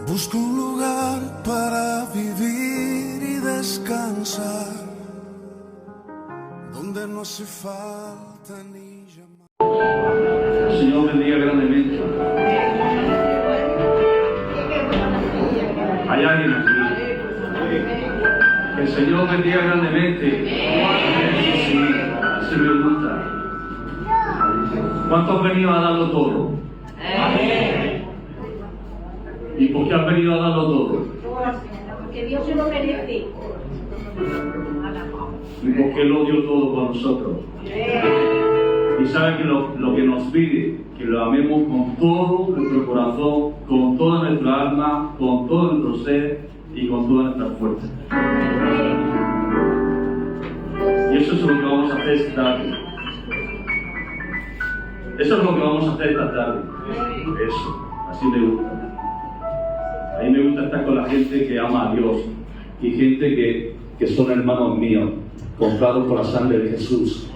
Busco un lugar para vivir y descansar, donde no hace falta ni llamar. El Señor bendiga grandemente. Hay alguien aquí. Que el Señor bendiga grandemente. Sí, así me gusta. ¿Cuántos han venido a darlo todo? ¿Y por qué han venido a darlo todo? Porque Dios se lo merece. ¿Y por qué lo dio todo por nosotros? Y saben que lo que nos pide, que lo amemos con todo nuestro corazón, con toda nuestra alma, con todo nuestro ser y con toda nuestra fuerza. Y eso es lo que vamos a hacer esta tarde. Eso es lo que vamos a hacer esta tarde. Eso, así me gusta. A mí me gusta estar con la gente que ama a Dios y gente que son hermanos míos, comprados por la sangre de Jesús.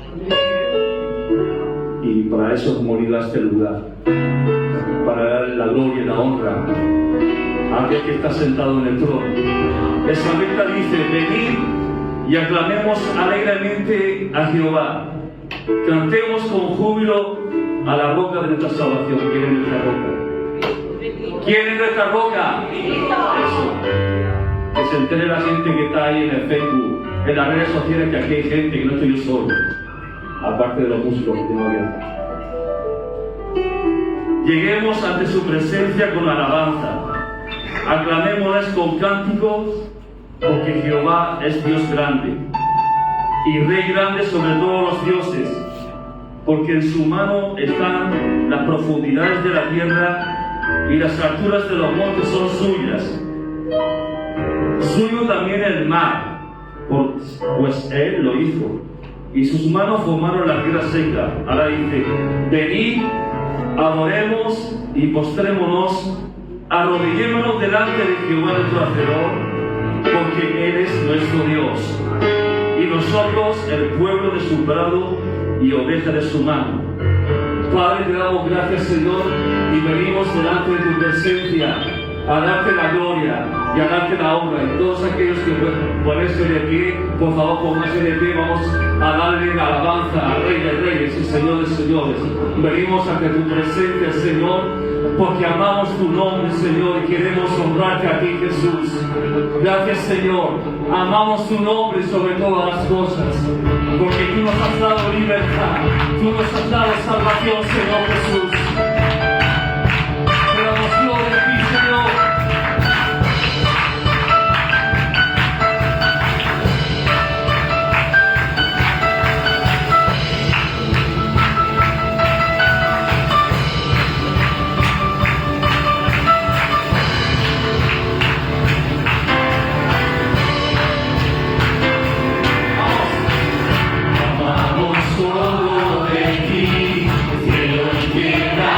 Y para eso hemos venido a este lugar, para darle la gloria y la honra a aquel que está sentado en el trono. El salmista dice: venid y aclamemos alegremente a Jehová, cantemos con júbilo a la roca de nuestra salvación. ¿Quién es nuestra roca? ¿Quién es nuestra roca? Eso. Que se entere la gente que está ahí en el Facebook, en las redes sociales, que aquí hay gente, que no estoy yo solo, aparte de los músicos que tengo abiertos. Lleguemos ante su presencia con alabanza, aclamémosles con cánticos, porque Jehová es Dios grande y Rey grande sobre todos los dioses, porque en su mano están las profundidades de la tierra y las alturas de los montes son suyas. Suyo también el mar, pues él lo hizo, y sus manos formaron la tierra seca. Ahora dice: venid, adoremos y postrémonos, arrodillémonos delante de Jehová nuestro Hacedor, porque Él es nuestro Dios, y nosotros el pueblo de su prado y oveja de su mano. Padre, te damos gracias, Señor, y venimos delante de tu presencia a darte la gloria y a darte la honra. Y todos aquellos que ponerse de pie, por favor, pónganse de pie. Vamos a darle la alabanza al Rey de Reyes y Señor de Señores. Venimos ante tu presencia, Señor, porque amamos tu nombre, Señor, y queremos honrarte a ti, Jesús. Gracias, Señor. Amamos tu nombre sobre todas las cosas, porque tú nos has dado libertad, tú nos has dado salvación, Señor Jesús. Te damos gloria a ti, Señor. Todo de ti, cielo y tierra.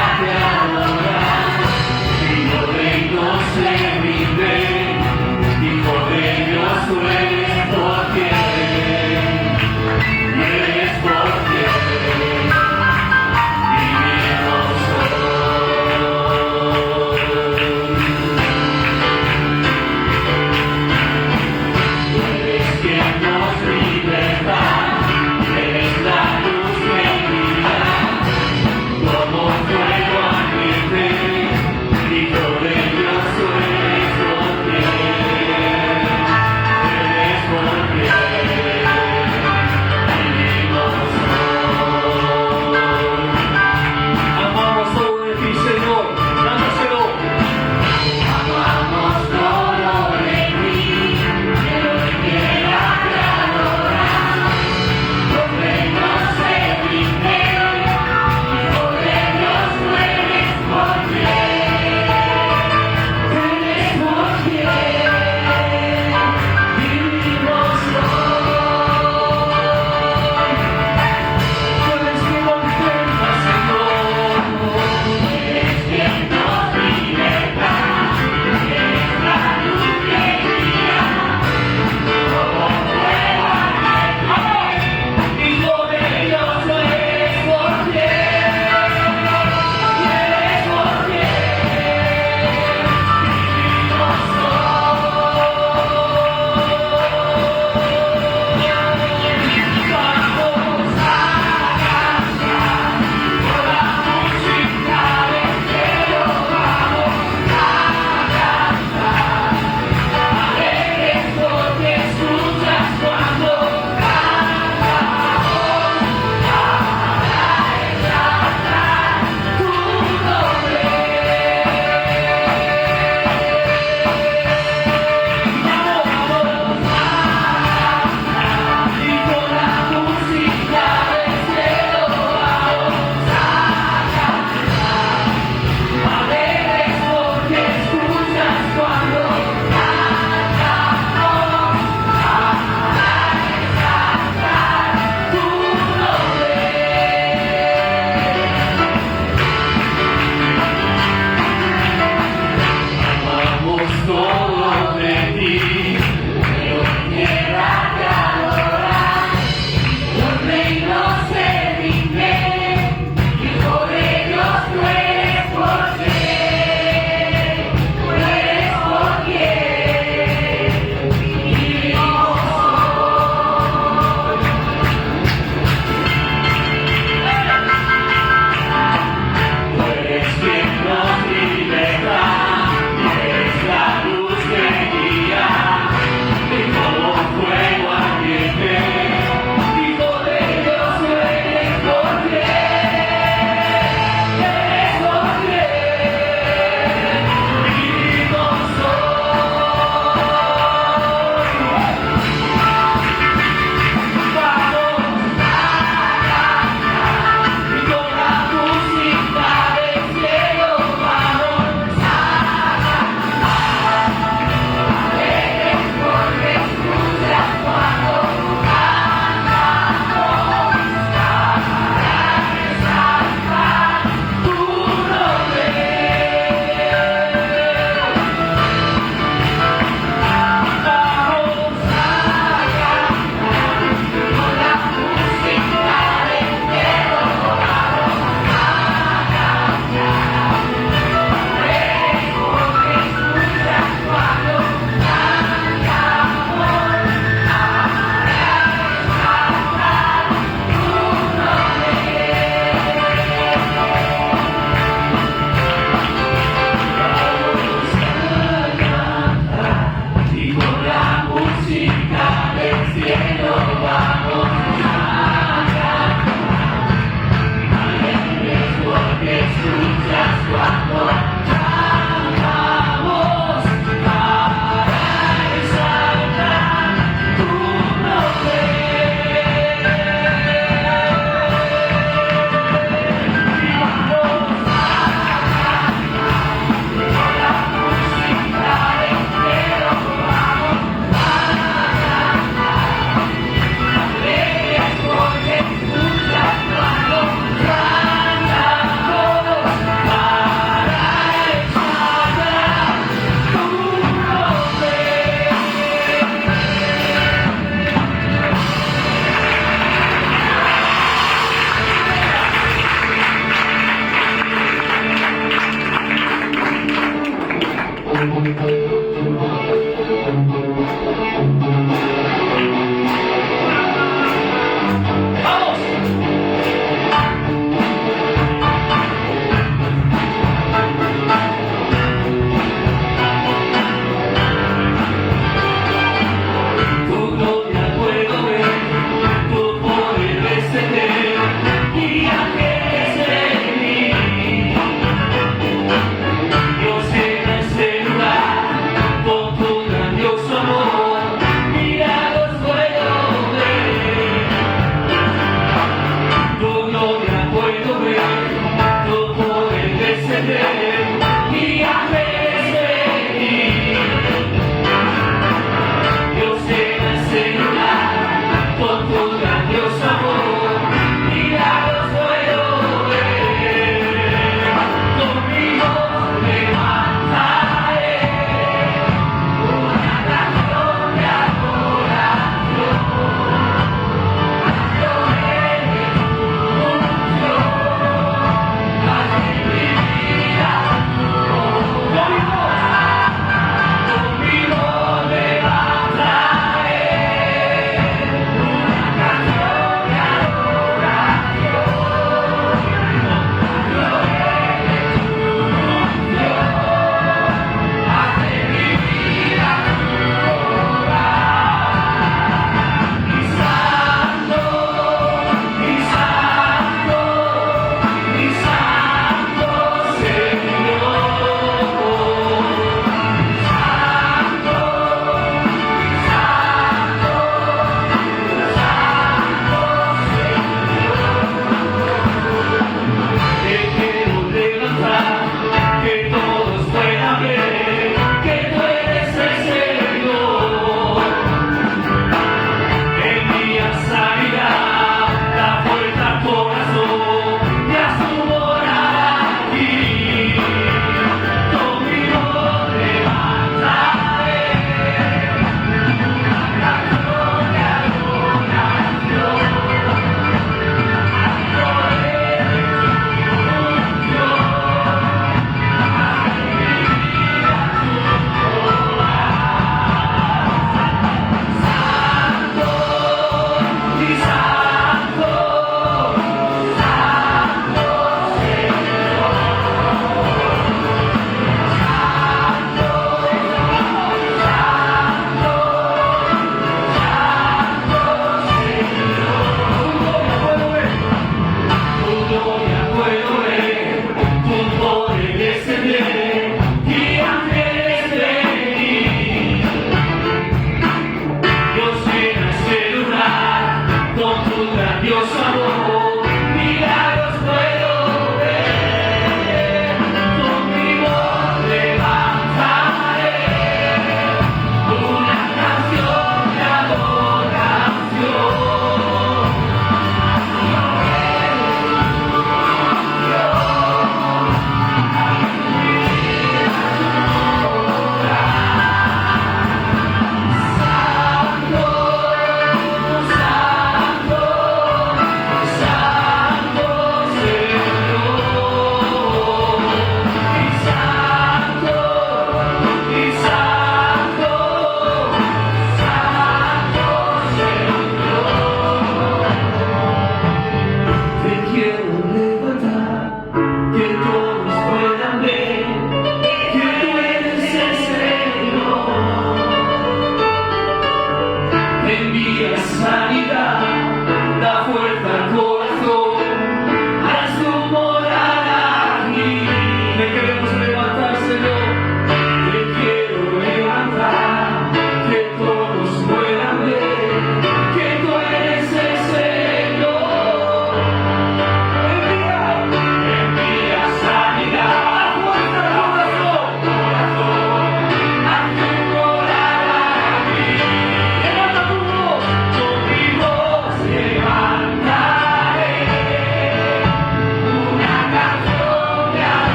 Dios en este lugar.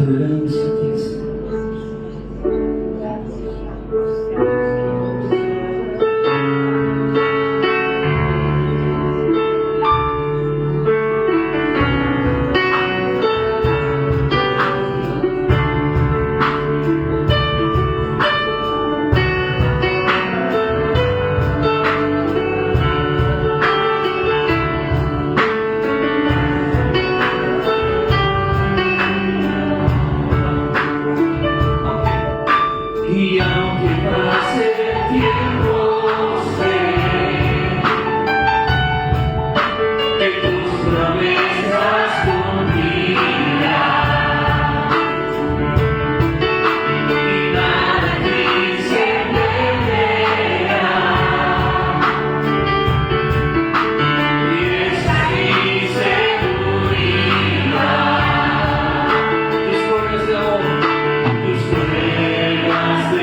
Padre, venimos a ti, Señor. Y aunque pase el tiempo, sé que tus promesas cumplirán y nada aquí se perderá. Y esa es mi seguridad. Tus pruebas de amor, tus pruebas de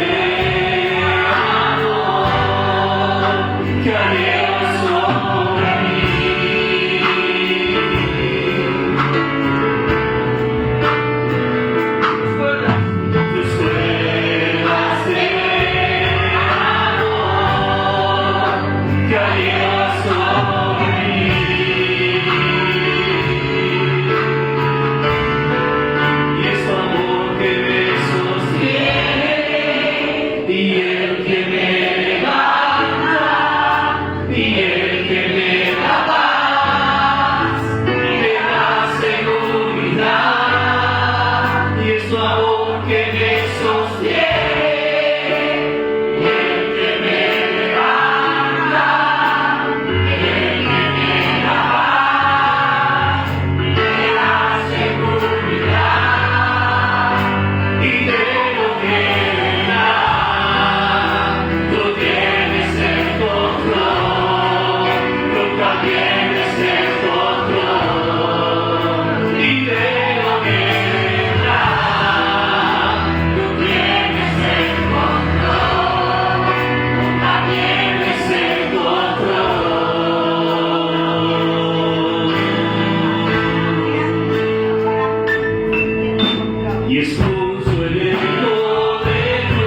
y escucho el eco de tu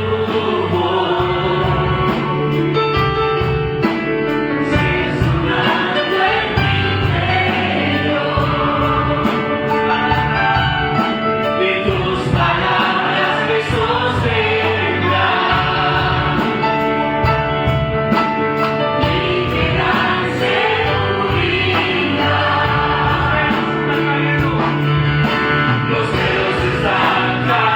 voz, resonando en mi interior. De tus palabras me sostendrán y me dan seguridad. Los velos están caídos.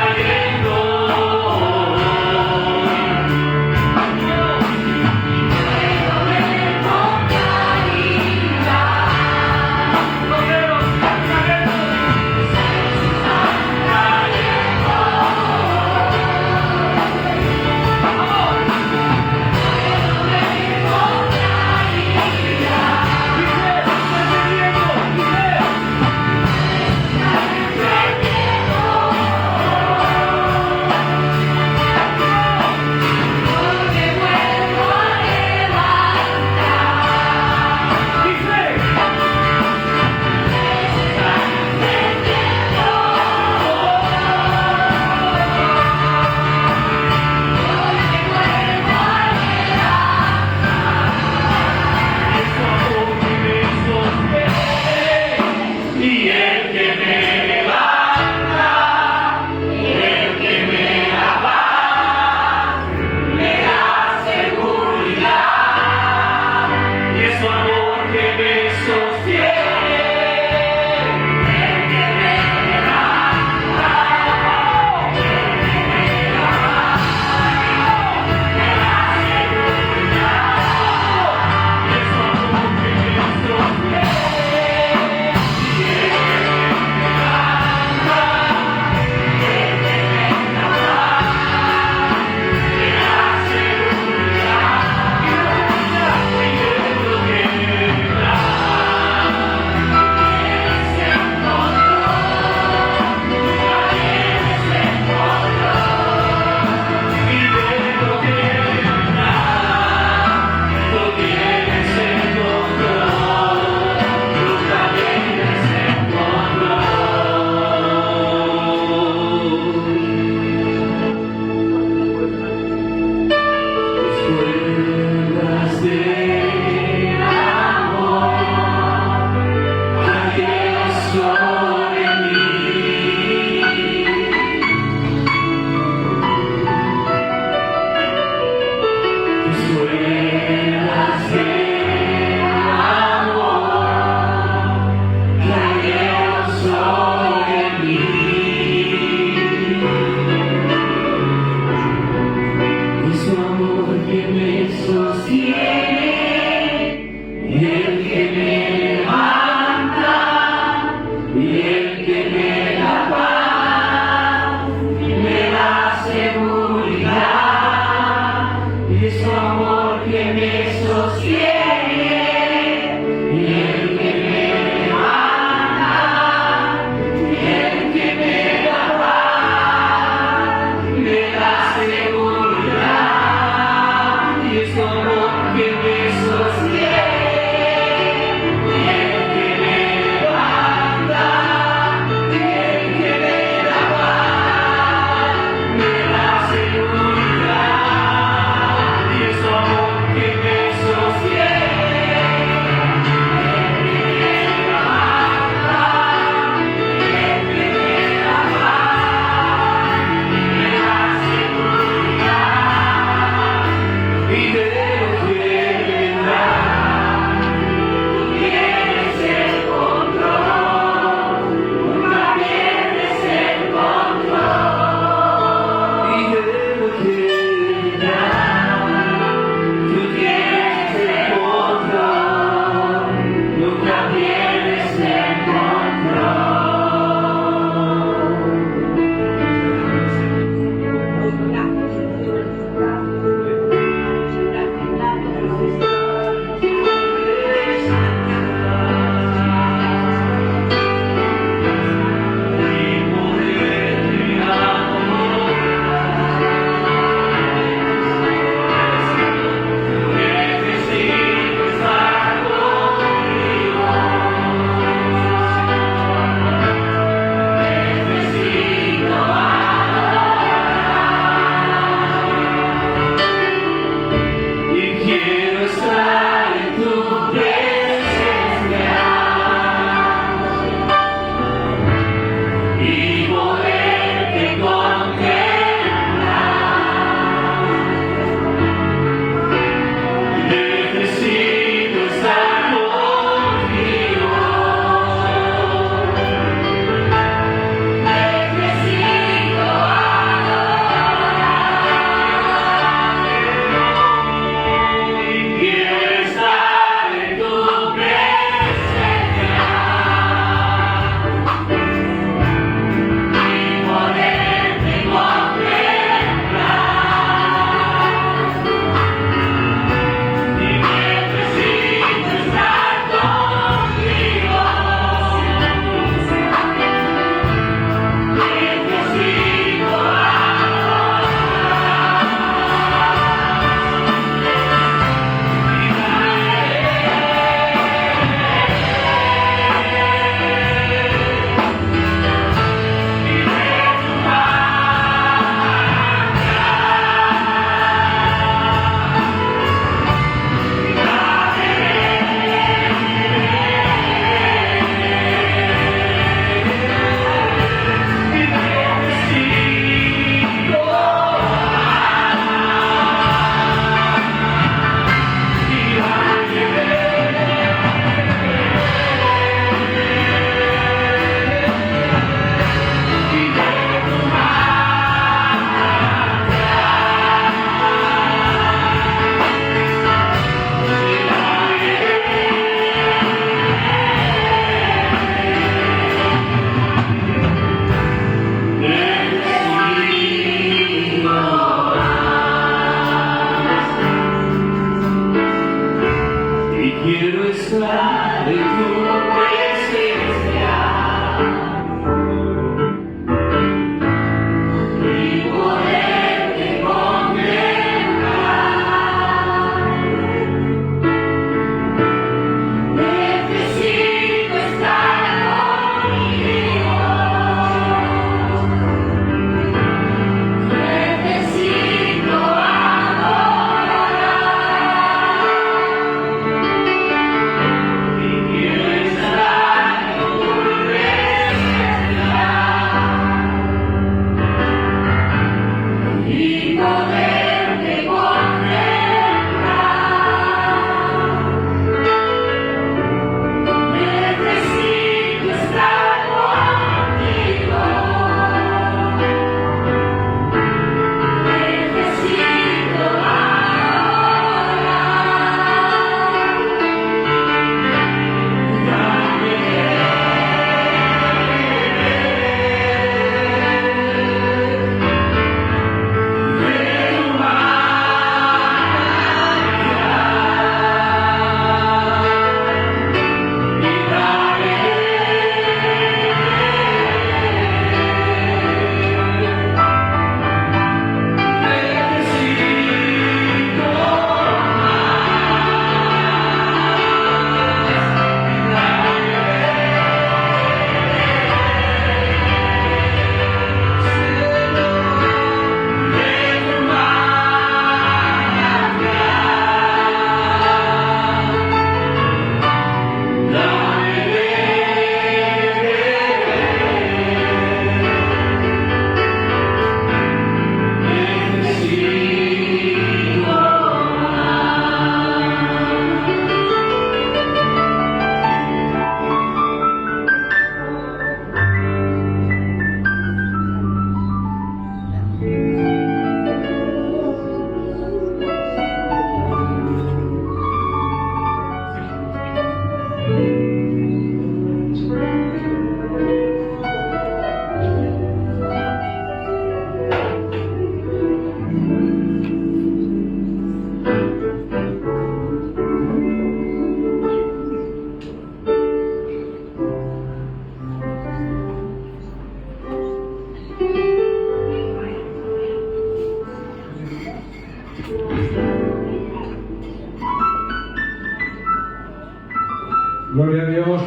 Gloria a Dios.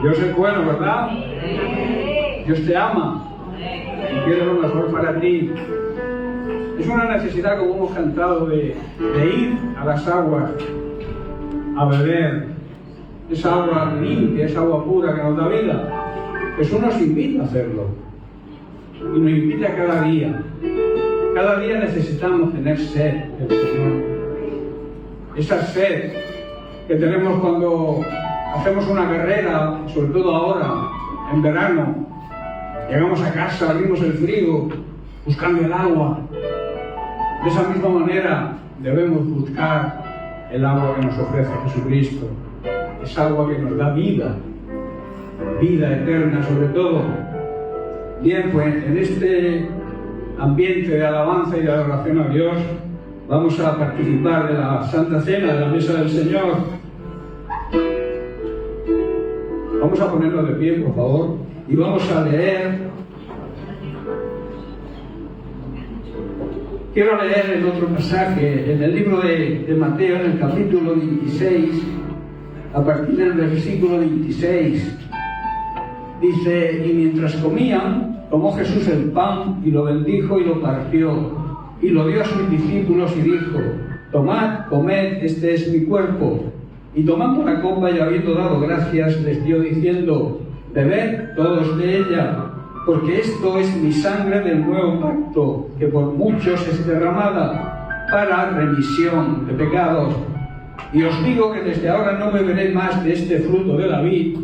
Dios es bueno, ¿verdad? Dios te ama y quiere lo mejor para ti. Es una necesidad, como hemos cantado, de ir a las aguas a beber esa agua limpia, esa agua pura que nos da vida. Jesús nos invita a hacerlo y nos invita cada día. Cada día necesitamos tener sed del Señor. Esa sed que tenemos cuando hacemos una carrera, sobre todo ahora, en verano. Llegamos a casa, abrimos el frigo, buscando el agua. De esa misma manera debemos buscar el agua que nos ofrece Jesucristo. Es agua que nos da vida, vida eterna sobre todo. Bien, pues en este ambiente de alabanza y de adoración a Dios, vamos a participar de la Santa Cena, de la Mesa del Señor. Vamos a ponernos de pie, por favor, y vamos a leer. Quiero leer el otro pasaje en el libro de Mateo, en el capítulo 26, a partir del versículo 26. Dice: y mientras comían, tomó Jesús el pan y lo bendijo y lo partió, y lo dio a sus discípulos y dijo: tomad, comed, este es mi cuerpo. Y tomando la copa y habiendo dado gracias, les dio diciendo: bebed todos de ella, porque esto es mi sangre del nuevo pacto, que por muchos es derramada para remisión de pecados. Y os digo que desde ahora no beberé más de este fruto de la vid,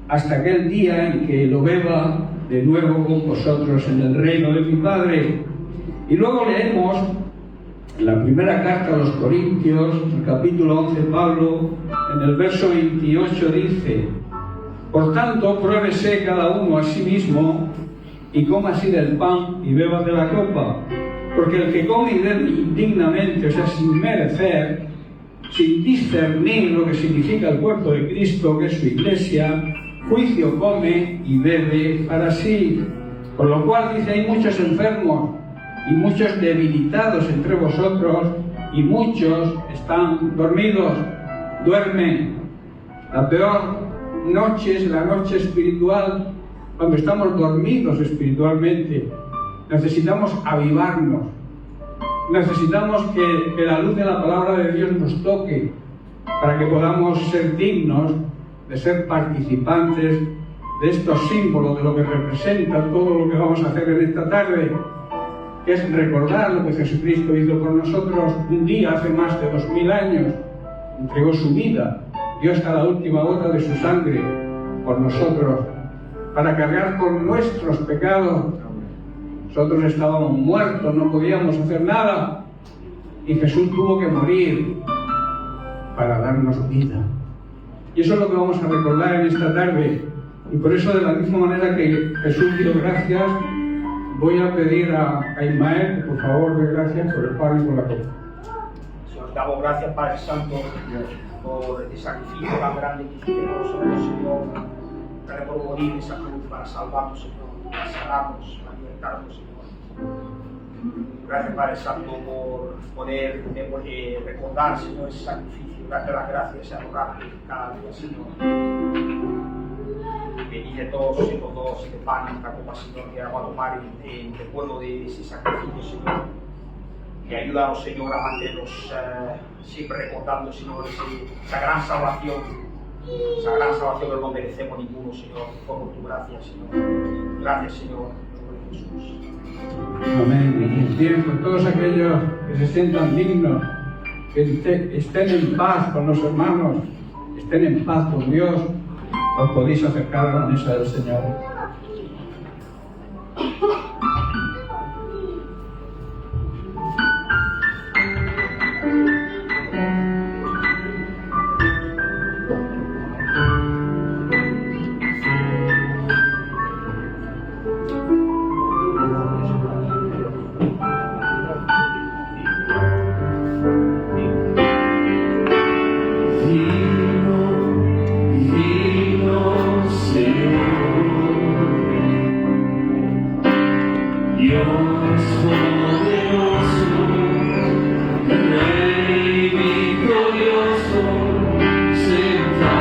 hasta aquel día en que lo beba de nuevo con vosotros en el reino de mi Padre. Y luego leemos en la primera carta a los Corintios, en el capítulo 11, Pablo, en el verso 28 dice: por tanto, pruébese cada uno a sí mismo, y coma así del pan y beba de la copa, porque el que come y bebe indignamente, o sea, sin merecer, sin discernir lo que significa el cuerpo de Cristo, que es su iglesia, juicio come y bebe para sí. Por lo cual dice: hay muchos enfermos y muchos debilitados entre vosotros, y muchos están dormidos, duermen. La peor noche es la noche espiritual, cuando estamos dormidos espiritualmente. Necesitamos avivarnos, necesitamos que la luz de la palabra de Dios nos toque, para que podamos ser dignos de ser participantes de estos símbolos, de lo que representa todo lo que vamos a hacer en esta tarde, que es recordar lo que Jesucristo hizo por nosotros un día hace más de 2000 años. Entregó su vida, dio hasta la última gota de su sangre por nosotros, para cargar con nuestros pecados. Nosotros estábamos muertos, no podíamos hacer nada, y Jesús tuvo que morir para darnos vida. Y eso es lo que vamos a recordar en esta tarde. Y por eso, de la misma manera que Jesús dio gracias, voy a pedir a Ismael que por favor dé gracias por el pan y por la copa. Os damos gracias, Padre Santo, por el sacrificio tan grande que hiciste por nosotros, Señor. Gracias por morir esa cruz para salvarnos, Señor, para sanarnos, para libertarnos, Señor. Gracias, Padre Santo, por poder recordar, Señor, ese sacrificio. Darte las gracias y adorarte cada día, Señor. Bendice todos, Señor, todos este pan y esta copa, Señor, que vamos a tomar en recuerdo de ese sacrificio, Señor. Y ayúdanos, Señor, a mantenernos siempre recordando, Señor, esa gran salvación que no merecemos ninguno, Señor, por tu gracia, Señor. Gracias, Señor, por Jesús. Amén. Bien, por todos aquellos que se sientan dignos, que estén en paz con los hermanos, estén en paz con Dios, os podéis acercar a la mesa del Señor. Rey victorioso, sentado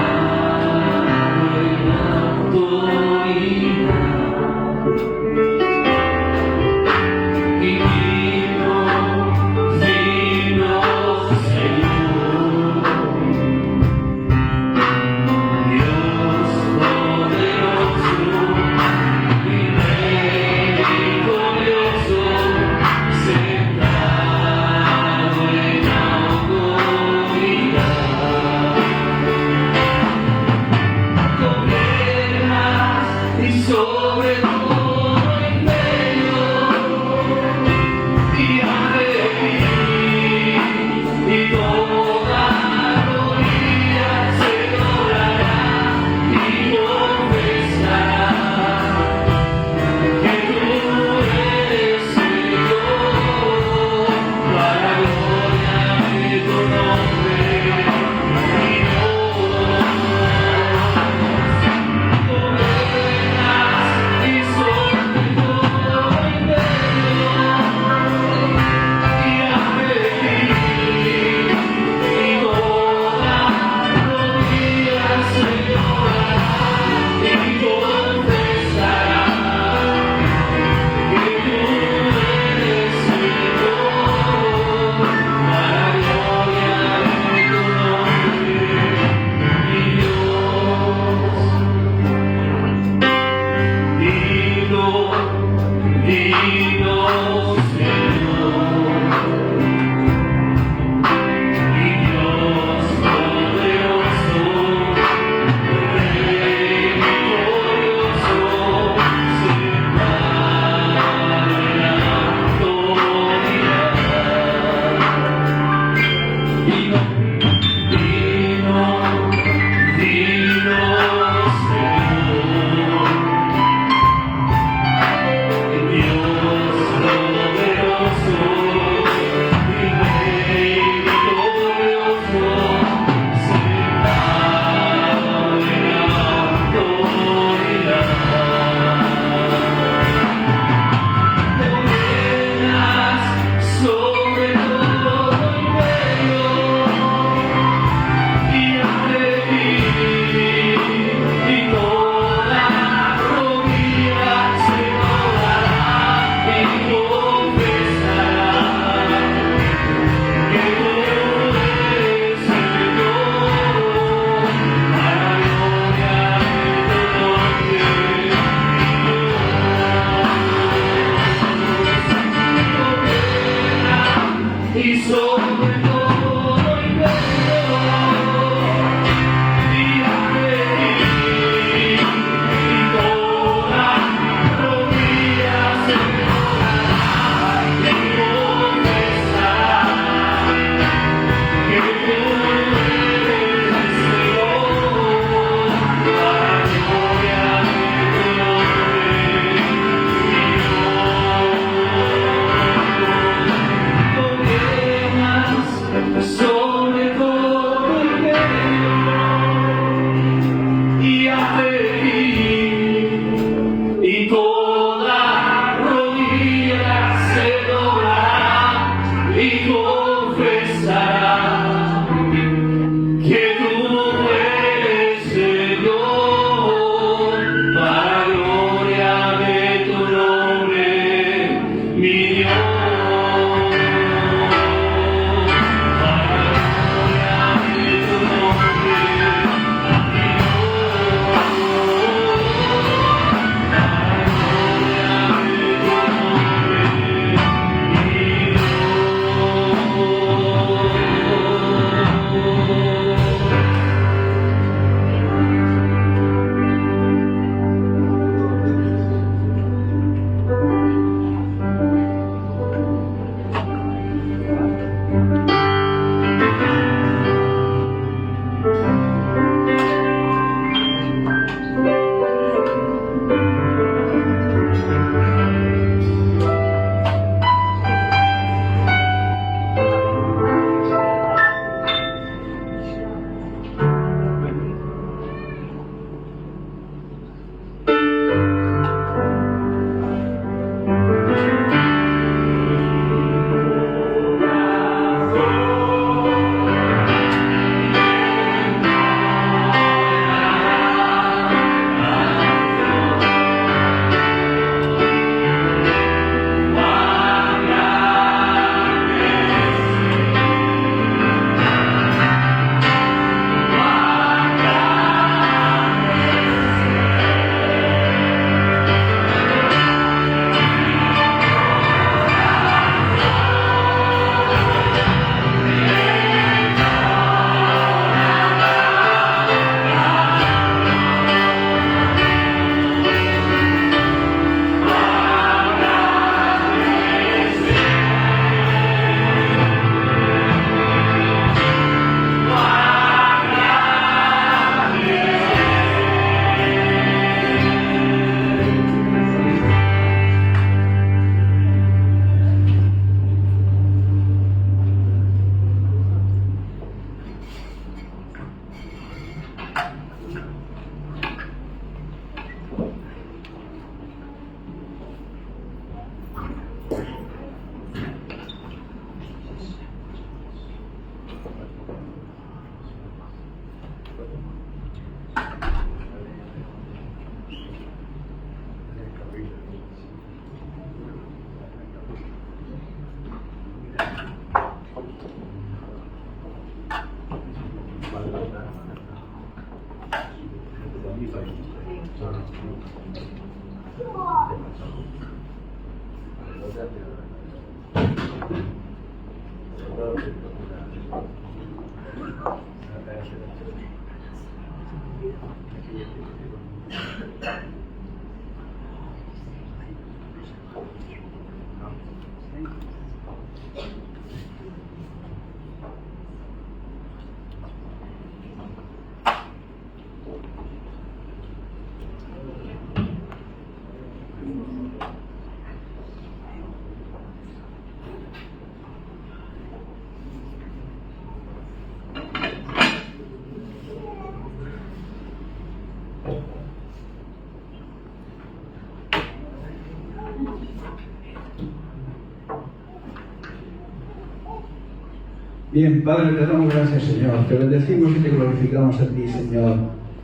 Bien, Padre, te damos gracias, Señor. Te bendecimos y te glorificamos a ti, Señor.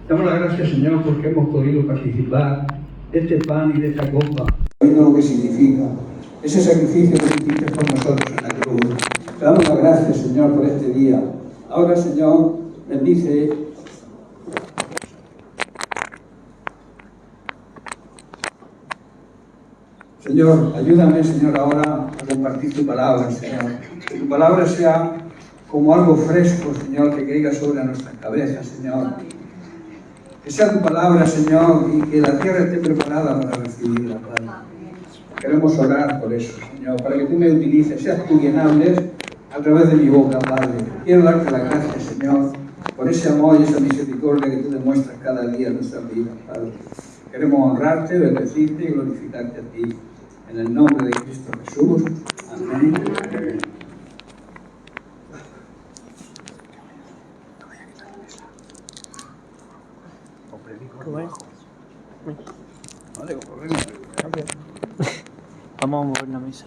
Damos las gracias, Señor, porque hemos podido participar de este pan y de esta copa. Sabiendo lo que significa ese sacrificio que hiciste por nosotros en la cruz. Te damos las gracias, Señor, por este día. Ahora, Señor, bendice. Señor, ayúdame, Señor, ahora a compartir tu palabra, Señor. Que tu palabra sea como algo fresco, Señor, que caiga sobre nuestras cabezas, Señor. Que sea tu palabra, Señor, y que la tierra esté preparada para recibirla, Padre. Queremos orar por eso, Señor, para que tú me utilices, seas tú quien hables a través de mi boca, Padre. Quiero darte las gracias, Señor, por ese amor y esa misericordia que tú demuestras cada día en nuestras vidas, Padre. Queremos honrarte, bendecirte y glorificarte a ti. En el nombre de Cristo Jesús. Amén. Vamos a mover la mesa.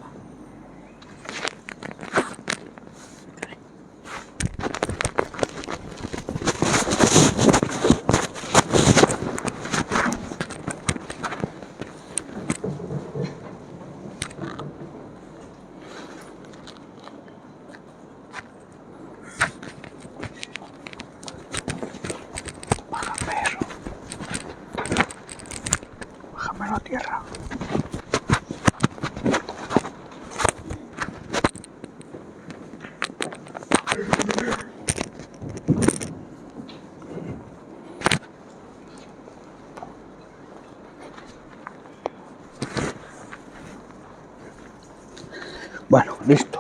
Bájamelo a tierra. Bueno, listo.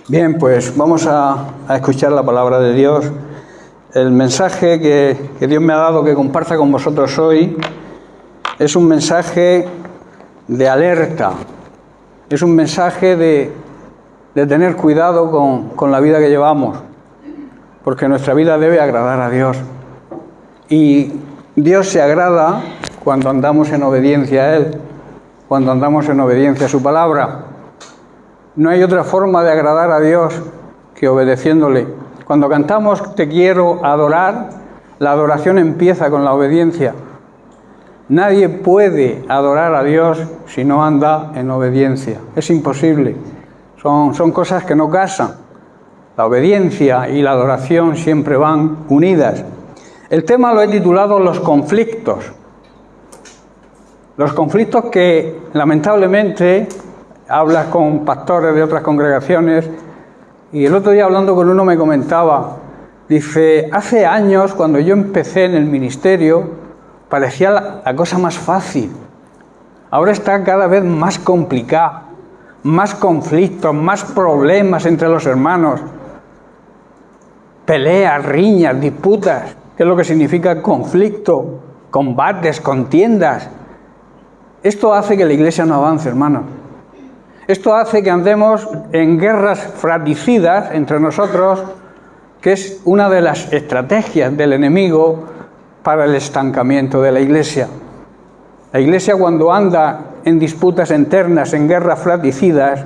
Bien, pues vamos a escuchar la palabra de Dios. El mensaje que Dios me ha dado que comparta con vosotros hoy es un mensaje de alerta, es un mensaje de tener cuidado con la vida que llevamos, porque nuestra vida debe agradar a Dios. Y Dios se agrada cuando andamos en obediencia a Él, cuando andamos en obediencia a su palabra. No hay otra forma de agradar a Dios que obedeciéndole. Cuando cantamos Te quiero adorar, la adoración empieza con la obediencia. Nadie puede adorar a Dios si no anda en obediencia. Es imposible. Son cosas que no casan. La obediencia y la adoración siempre van unidas. El tema lo he titulado Los conflictos. Los conflictos que lamentablemente hablas con pastores de otras congregaciones y el otro día hablando con uno me comentaba, dice, hace años cuando yo empecé en el ministerio parecía la cosa más fácil, ahora está cada vez más complicada, más conflictos, más problemas entre los hermanos, peleas, riñas, disputas, ¿qué es lo que significa conflicto? Combates, contiendas. Esto hace que la iglesia no avance, hermanos. Esto hace que andemos en guerras fratricidas entre nosotros, que es una de las estrategias del enemigo para el estancamiento de la iglesia. La iglesia, cuando anda en disputas internas, en guerras fratricidas,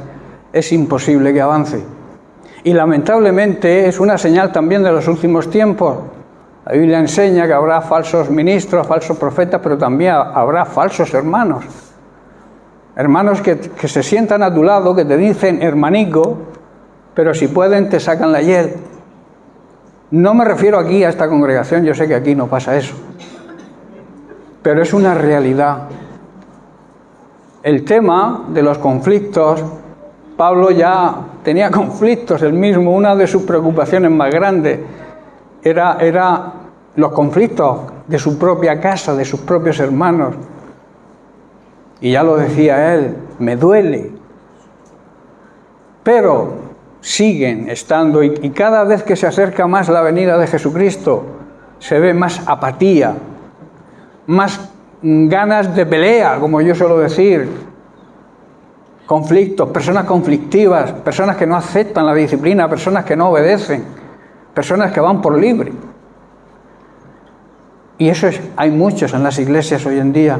es imposible que avance. Y lamentablemente es una señal también de los últimos tiempos, La Biblia enseña que habrá falsos ministros, falsos profetas, pero también habrá falsos hermanos. Hermanos que se sientan a tu lado, que te dicen hermanico, pero si pueden te sacan la hiel. No me refiero aquí a esta congregación, yo sé que aquí no pasa eso. Pero es una realidad. El tema de los conflictos, Pablo ya tenía conflictos él mismo. Una de sus preocupaciones más grandes era los conflictos de su propia casa, de sus propios hermanos. Y ya lo decía él, me duele. Pero siguen estando, y cada vez que se acerca más la venida de Jesucristo, se ve más apatía, más ganas de pelea, como yo suelo decir, conflictos, personas conflictivas, personas que no aceptan la disciplina, personas que no obedecen, personas que van por libre. Y eso hay muchos en las iglesias hoy en día.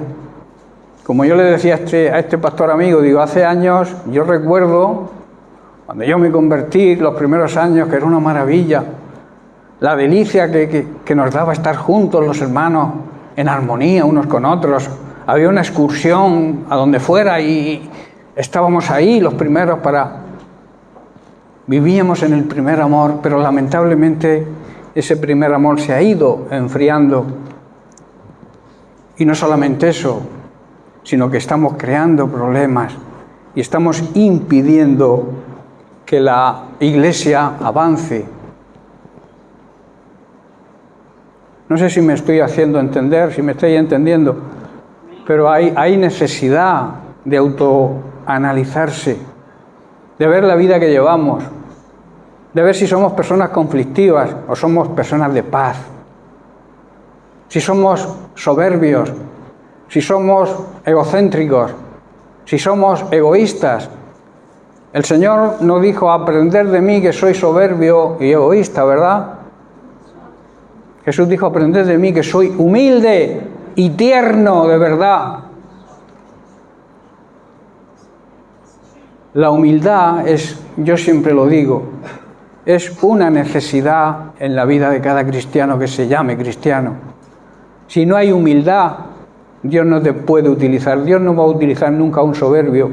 Como yo le decía a este pastor amigo, digo, hace años, yo recuerdo, cuando yo me convertí, los primeros años, que era una maravilla, la delicia que nos daba estar juntos los hermanos, en armonía unos con otros. Había una excursión a donde fuera y estábamos ahí los primeros vivíamos en el primer amor, pero lamentablemente ese primer amor se ha ido enfriando. Y no solamente eso, sino que estamos creando problemas y estamos impidiendo que la Iglesia avance. No sé si me estoy haciendo entender, si me estoy entendiendo, pero hay necesidad de autoanalizarse, de ver la vida que llevamos, de ver si somos personas conflictivas o somos personas de paz, si somos soberbios, si somos egocéntricos, si somos egoístas. El Señor no dijo, aprended de mí que soy soberbio y egoísta, ¿verdad? Jesús dijo, aprended de mí que soy humilde y tierno de verdad. La humildad es, yo siempre lo digo, es una necesidad en la vida de cada cristiano que se llame cristiano. Si no hay humildad, Dios no te puede utilizar. Dios no va a utilizar nunca a un soberbio,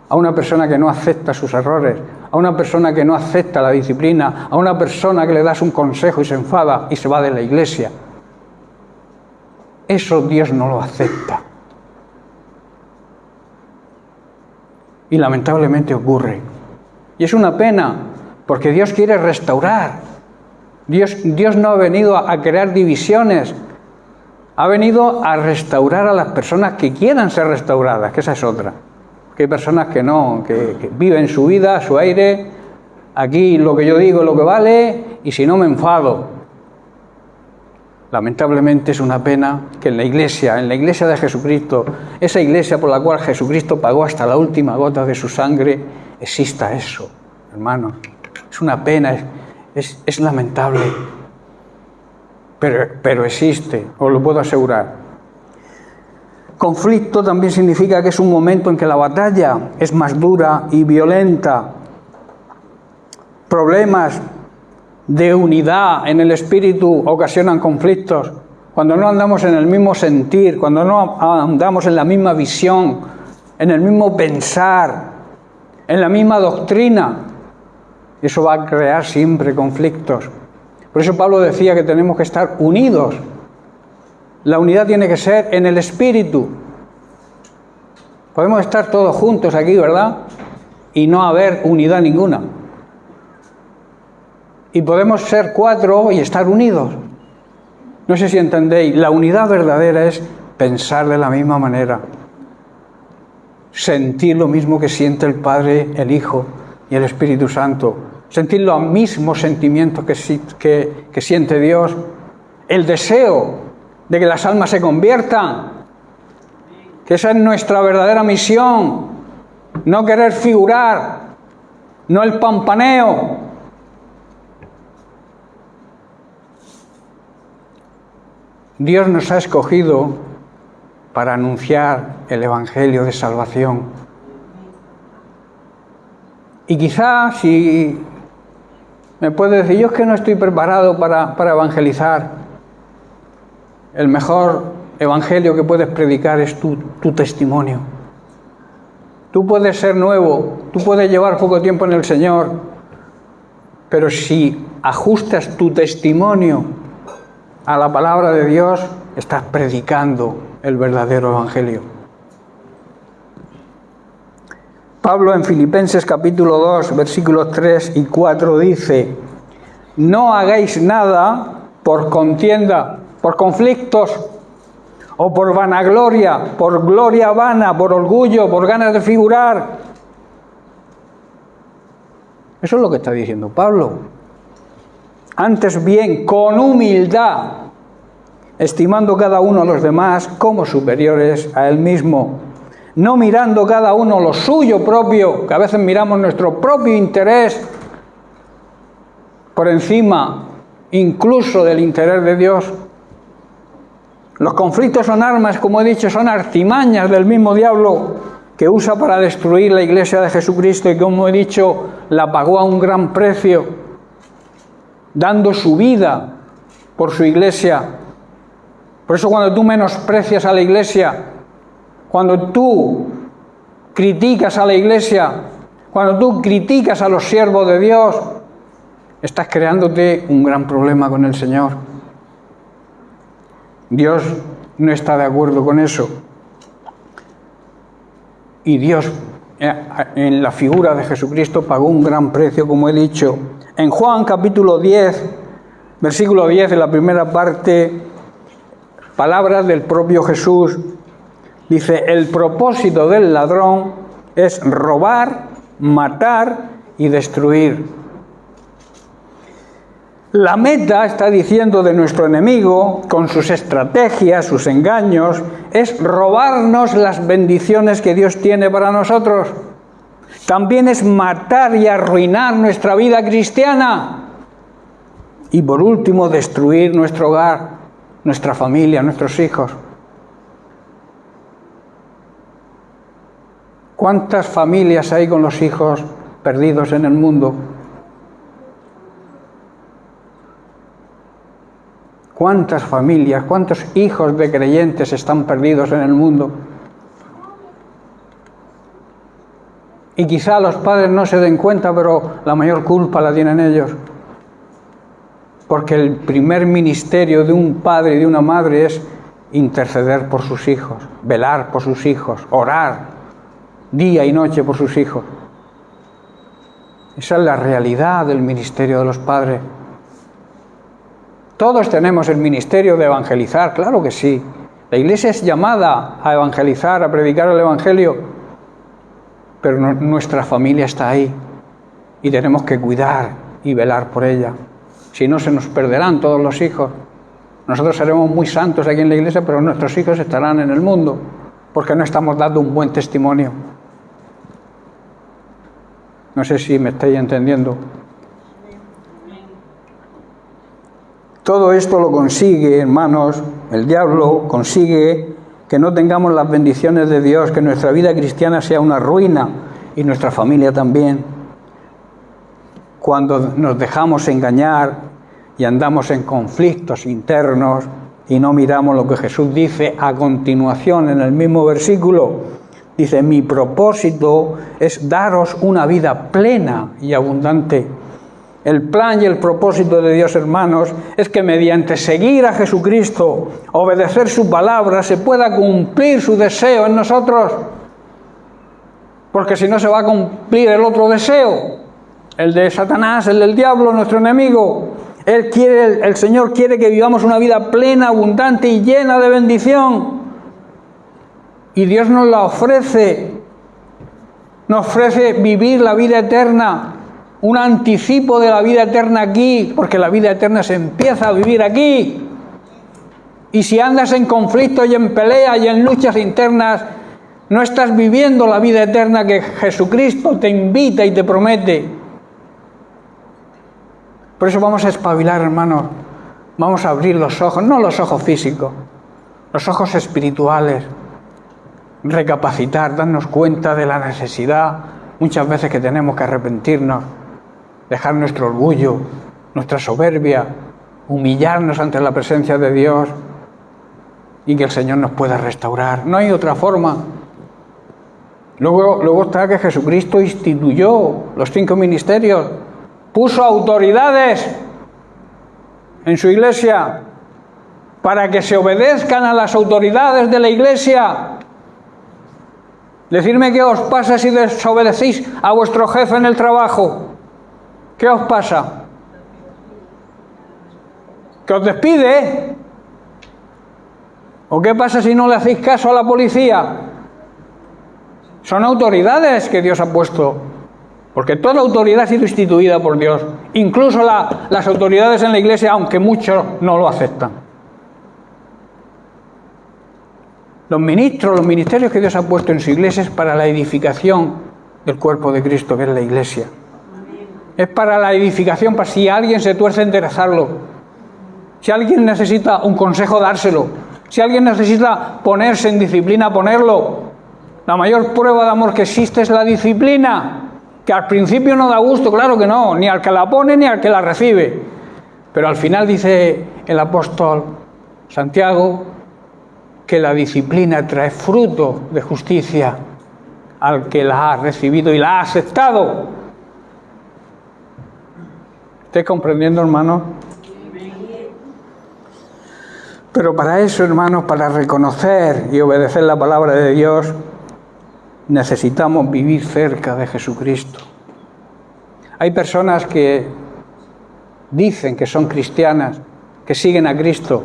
a una persona que no acepta sus errores, a una persona que no acepta la disciplina, a una persona que le das un consejo y se enfada y se va de la iglesia. Eso Dios no lo acepta. Y lamentablemente ocurre. Y es una pena, porque Dios quiere restaurar. Dios no ha venido a crear divisiones, ha venido a restaurar a las personas que quieran ser restauradas, que esa es otra. Que hay personas que no, que viven su vida, su aire, aquí lo que yo digo es lo que vale, y si no me enfado. Lamentablemente es una pena que en la iglesia de Jesucristo, esa iglesia por la cual Jesucristo pagó hasta la última gota de su sangre, exista eso, hermanos. Es una pena, es lamentable, pero existe, os lo puedo asegurar. Conflicto también significa que es un momento en que la batalla es más dura y violenta. Problemas de unidad en el espíritu ocasionan conflictos. Cuando no andamos en el mismo sentir, cuando no andamos en la misma visión, en el mismo pensar, en la misma doctrina, eso va a crear siempre conflictos. Por eso Pablo decía que tenemos que estar unidos. La unidad tiene que ser en el espíritu. Podemos estar todos juntos aquí, ¿verdad? Y no haber unidad ninguna. Y podemos ser 4 y estar unidos. No sé si entendéis, la unidad verdadera es pensar de la misma manera, sentir lo mismo que siente el Padre, el Hijo y el Espíritu Santo, sentir los mismos sentimientos que siente Dios, el deseo de que las almas se conviertan, que esa es nuestra verdadera misión, no querer figurar, no el pampaneo. Dios nos ha escogido para anunciar el Evangelio de salvación. Y quizás, si me puede decir, yo es que no estoy preparado para evangelizar, el mejor evangelio que puedes predicar es tu testimonio. Tú puedes ser nuevo, tú puedes llevar poco tiempo en el Señor, pero si ajustas tu testimonio a la palabra de Dios, estás predicando el verdadero evangelio. Pablo en Filipenses capítulo 2, versículos 3 y 4 dice: no hagáis nada por contienda, por conflictos, o por vanagloria, por gloria vana, por orgullo, por ganas de figurar. Eso es lo que está diciendo Pablo. Antes bien, con humildad, estimando cada uno a los demás como superiores a él mismo, no mirando cada uno lo suyo propio, que a veces miramos nuestro propio interés por encima incluso del interés de Dios. Los conflictos son armas, como he dicho, son artimañas del mismo diablo que usa para destruir la iglesia de Jesucristo y, como he dicho, la pagó a un gran precio, dando su vida por su iglesia. Por eso cuando tú menosprecias a la iglesia, cuando tú criticas a la iglesia, cuando tú criticas a los siervos de Dios, estás creándote un gran problema con el Señor. Dios no está de acuerdo con eso. Y Dios, en la figura de Jesucristo, pagó un gran precio, como he dicho. En Juan capítulo 10, versículo 10, en la primera parte, palabras del propio Jesús, dice: el propósito del ladrón es robar, matar y destruir. La meta, está diciendo, de nuestro enemigo, con sus estrategias, sus engaños, es robarnos las bendiciones que Dios tiene para nosotros. También es matar y arruinar nuestra vida cristiana. Y por último, destruir nuestro hogar, nuestra familia, nuestros hijos. ¿Cuántas familias hay con los hijos perdidos en el mundo? ¿Cuántas familias, cuántos hijos de creyentes están perdidos en el mundo? Y quizá los padres no se den cuenta, pero la mayor culpa la tienen ellos. Porque el primer ministerio de un padre y de una madre es interceder por sus hijos, velar por sus hijos, orar día y noche por sus hijos. Esa es la realidad del ministerio de los padres. Todos tenemos el ministerio de evangelizar, claro que sí. La iglesia es llamada a evangelizar, a predicar el evangelio, pero nuestra familia está ahí y tenemos que cuidar y velar por ella. Si no, se nos perderán todos los hijos. Nosotros seremos muy santos aquí en la iglesia, pero nuestros hijos estarán en el mundo porque no estamos dando un buen testimonio. No sé si me estáis entendiendo. Todo esto lo consigue, hermanos, el diablo consigue que no tengamos las bendiciones de Dios, que nuestra vida cristiana sea una ruina y nuestra familia también. Cuando nos dejamos engañar y andamos en conflictos internos y no miramos lo que Jesús dice a continuación en el mismo versículo, dice: mi propósito es daros una vida plena y abundante. El plan y el propósito de Dios, hermanos, es que mediante seguir a Jesucristo, obedecer su palabra, se pueda cumplir su deseo en nosotros. Porque si no, se va a cumplir el otro deseo, el de Satanás, el del diablo, nuestro enemigo. El Señor quiere que vivamos una vida plena, abundante y llena de bendición. Y Dios nos la ofrece. Nos ofrece vivir la vida eterna. Un anticipo de la vida eterna aquí, porque la vida eterna se empieza a vivir aquí. Y si andas en conflicto y en pelea y en luchas internas, no estás viviendo la vida eterna que Jesucristo te invita y te promete. Por eso vamos a espabilar, hermanos. Vamos a abrir los ojos, no los ojos físicos, los ojos espirituales. Recapacitar, darnos cuenta de la necesidad muchas veces que tenemos que arrepentirnos. Dejar nuestro orgullo, nuestra soberbia, humillarnos ante la presencia de Dios y que el Señor nos pueda restaurar. No hay otra forma. Luego está que Jesucristo instituyó los 5 ministerios, puso autoridades en su iglesia para que se obedezcan a las autoridades de la iglesia. Decidme qué os pasa si desobedecéis a vuestro jefe en el trabajo. ¿Qué os pasa? ¿Que os despide? ¿O qué pasa si no le hacéis caso a la policía? Son autoridades que Dios ha puesto, porque toda autoridad ha sido instituida por Dios, incluso las autoridades en la iglesia, aunque muchos no lo aceptan. Los ministerios que Dios ha puesto en su iglesia es para la edificación del cuerpo de Cristo, que es la iglesia. Es para la edificación, para si alguien se tuerce, enderezarlo. Si alguien necesita un consejo, dárselo. Si alguien necesita ponerse en disciplina, ponerlo. La mayor prueba de amor que existe es la disciplina, que al principio no da gusto, claro que no, ni al que la pone ni al que la recibe. Pero al final dice el apóstol Santiago que la disciplina trae fruto de justicia al que la ha recibido y la ha aceptado. ¿Estáis comprendiendo, hermanos? Pero para eso, hermanos, para reconocer y obedecer la palabra de Dios, necesitamos vivir cerca de Jesucristo. Hay personas que dicen que son cristianas, que siguen a Cristo,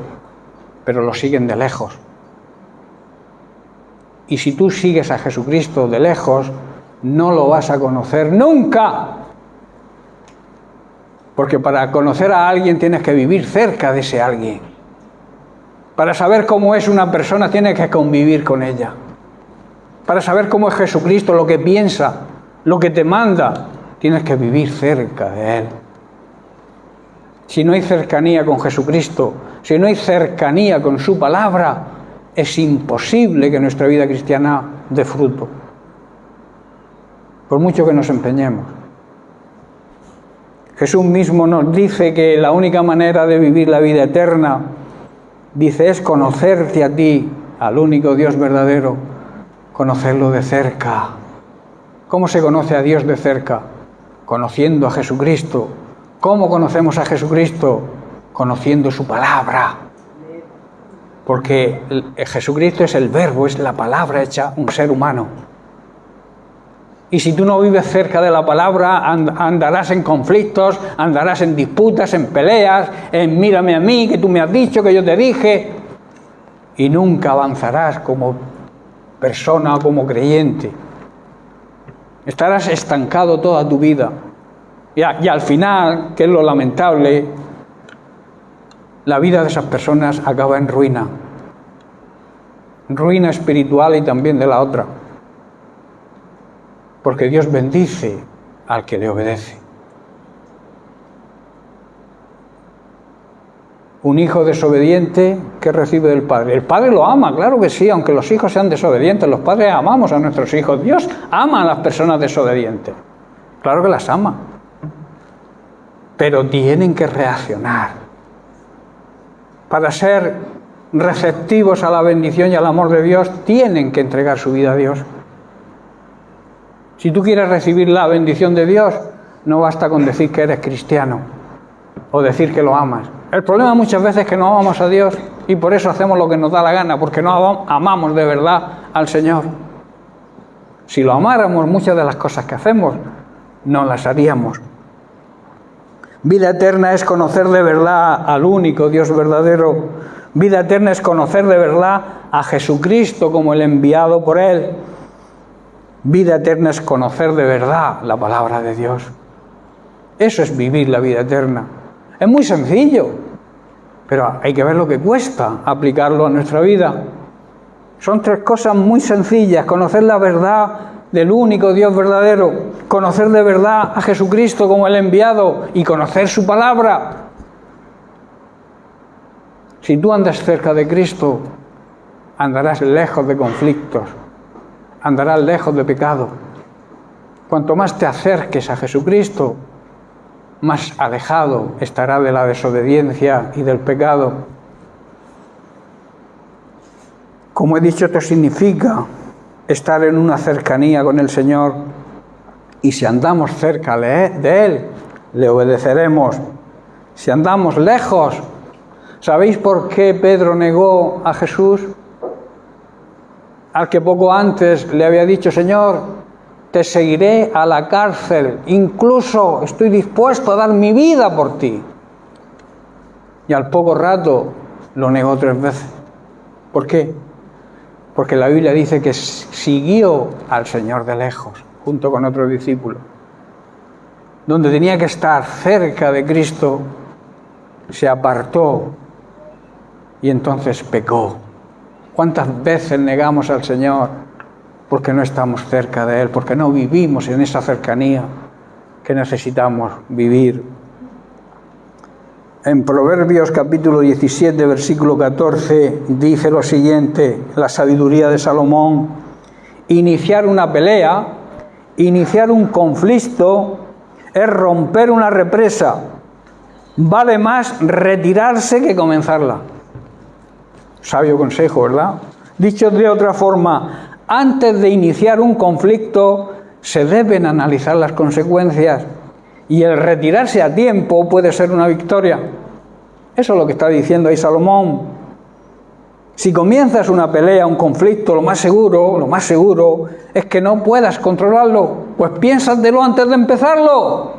pero lo siguen de lejos. Y si tú sigues a Jesucristo de lejos, no lo vas a conocer nunca. Porque para conocer a alguien tienes que vivir cerca de ese alguien. Para saber cómo es una persona tienes que convivir con ella. Para saber cómo es Jesucristo, lo que piensa, lo que te manda, tienes que vivir cerca de Él. Si no hay cercanía con Jesucristo, si no hay cercanía con su palabra, es imposible que nuestra vida cristiana dé fruto. Por mucho que nos empeñemos. Jesús mismo nos dice que la única manera de vivir la vida eterna, dice, es conocerte a ti, al único Dios verdadero, conocerlo de cerca. ¿Cómo se conoce a Dios de cerca? Conociendo a Jesucristo. ¿Cómo conocemos a Jesucristo? Conociendo su palabra. Porque Jesucristo es el verbo, es la palabra hecha un ser humano. Y si tú no vives cerca de la palabra, andarás en conflictos, andarás en disputas, en peleas, en mírame a mí, que tú me has dicho, que yo te dije, y nunca avanzarás como persona o como creyente. Estarás estancado toda tu vida. Y al final, que es lo lamentable, la vida de esas personas acaba en ruina. Ruina espiritual y también de la otra. Porque Dios bendice al que le obedece. Un hijo desobediente, ¿qué recibe del padre? El padre lo ama, claro que sí, aunque los hijos sean desobedientes. Los padres amamos a nuestros hijos. Dios ama a las personas desobedientes. Claro que las ama. Pero tienen que reaccionar. Para ser receptivos a la bendición y al amor de Dios, tienen que entregar su vida a Dios. Si tú quieres recibir la bendición de Dios, no basta con decir que eres cristiano o decir que lo amas. El problema muchas veces es que no amamos a Dios y por eso hacemos lo que nos da la gana, porque no amamos de verdad al Señor. Si lo amáramos, muchas de las cosas que hacemos no las haríamos. Vida eterna es conocer de verdad al único Dios verdadero. Vida eterna es conocer de verdad a Jesucristo como el enviado por Él. Vida eterna es conocer de verdad la palabra de Dios. Eso es vivir la vida eterna. Es muy sencillo, pero hay que ver lo que cuesta aplicarlo a nuestra vida. Son 3 cosas muy sencillas: conocer la verdad del único Dios verdadero, conocer de verdad a Jesucristo como el enviado y conocer su palabra. Si tú andas cerca de Cristo, andarás lejos de conflictos, andarás lejos de pecado. Cuanto más te acerques a Jesucristo, más alejado estará de la desobediencia y del pecado. Como he dicho, esto significa estar en una cercanía con el Señor, y si andamos cerca de Él, le obedeceremos. Si andamos lejos, ¿sabéis por qué Pedro negó a Jesús? Al que poco antes le había dicho: Señor, te seguiré a la cárcel, incluso estoy dispuesto a dar mi vida por ti. Y al poco rato lo negó 3 veces. ¿Por qué? Porque la Biblia dice que siguió al Señor de lejos, junto con otros discípulos. Donde tenía que estar cerca de Cristo, se apartó y entonces pecó. ¿Cuántas veces negamos al Señor porque no estamos cerca de Él, porque no vivimos en esa cercanía que necesitamos vivir? En Proverbios capítulo 17, versículo 14, dice lo siguiente, la sabiduría de Salomón: iniciar una pelea, iniciar un conflicto, es romper una represa. Vale más retirarse que comenzarla. Sabio consejo, ¿verdad? Dicho de otra forma, antes de iniciar un conflicto, se deben analizar las consecuencias. Y el retirarse a tiempo puede ser una victoria. Eso es lo que está diciendo ahí Salomón. Si comienzas una pelea, un conflicto, lo más seguro es que no puedas controlarlo. Pues piénsatelo antes de empezarlo.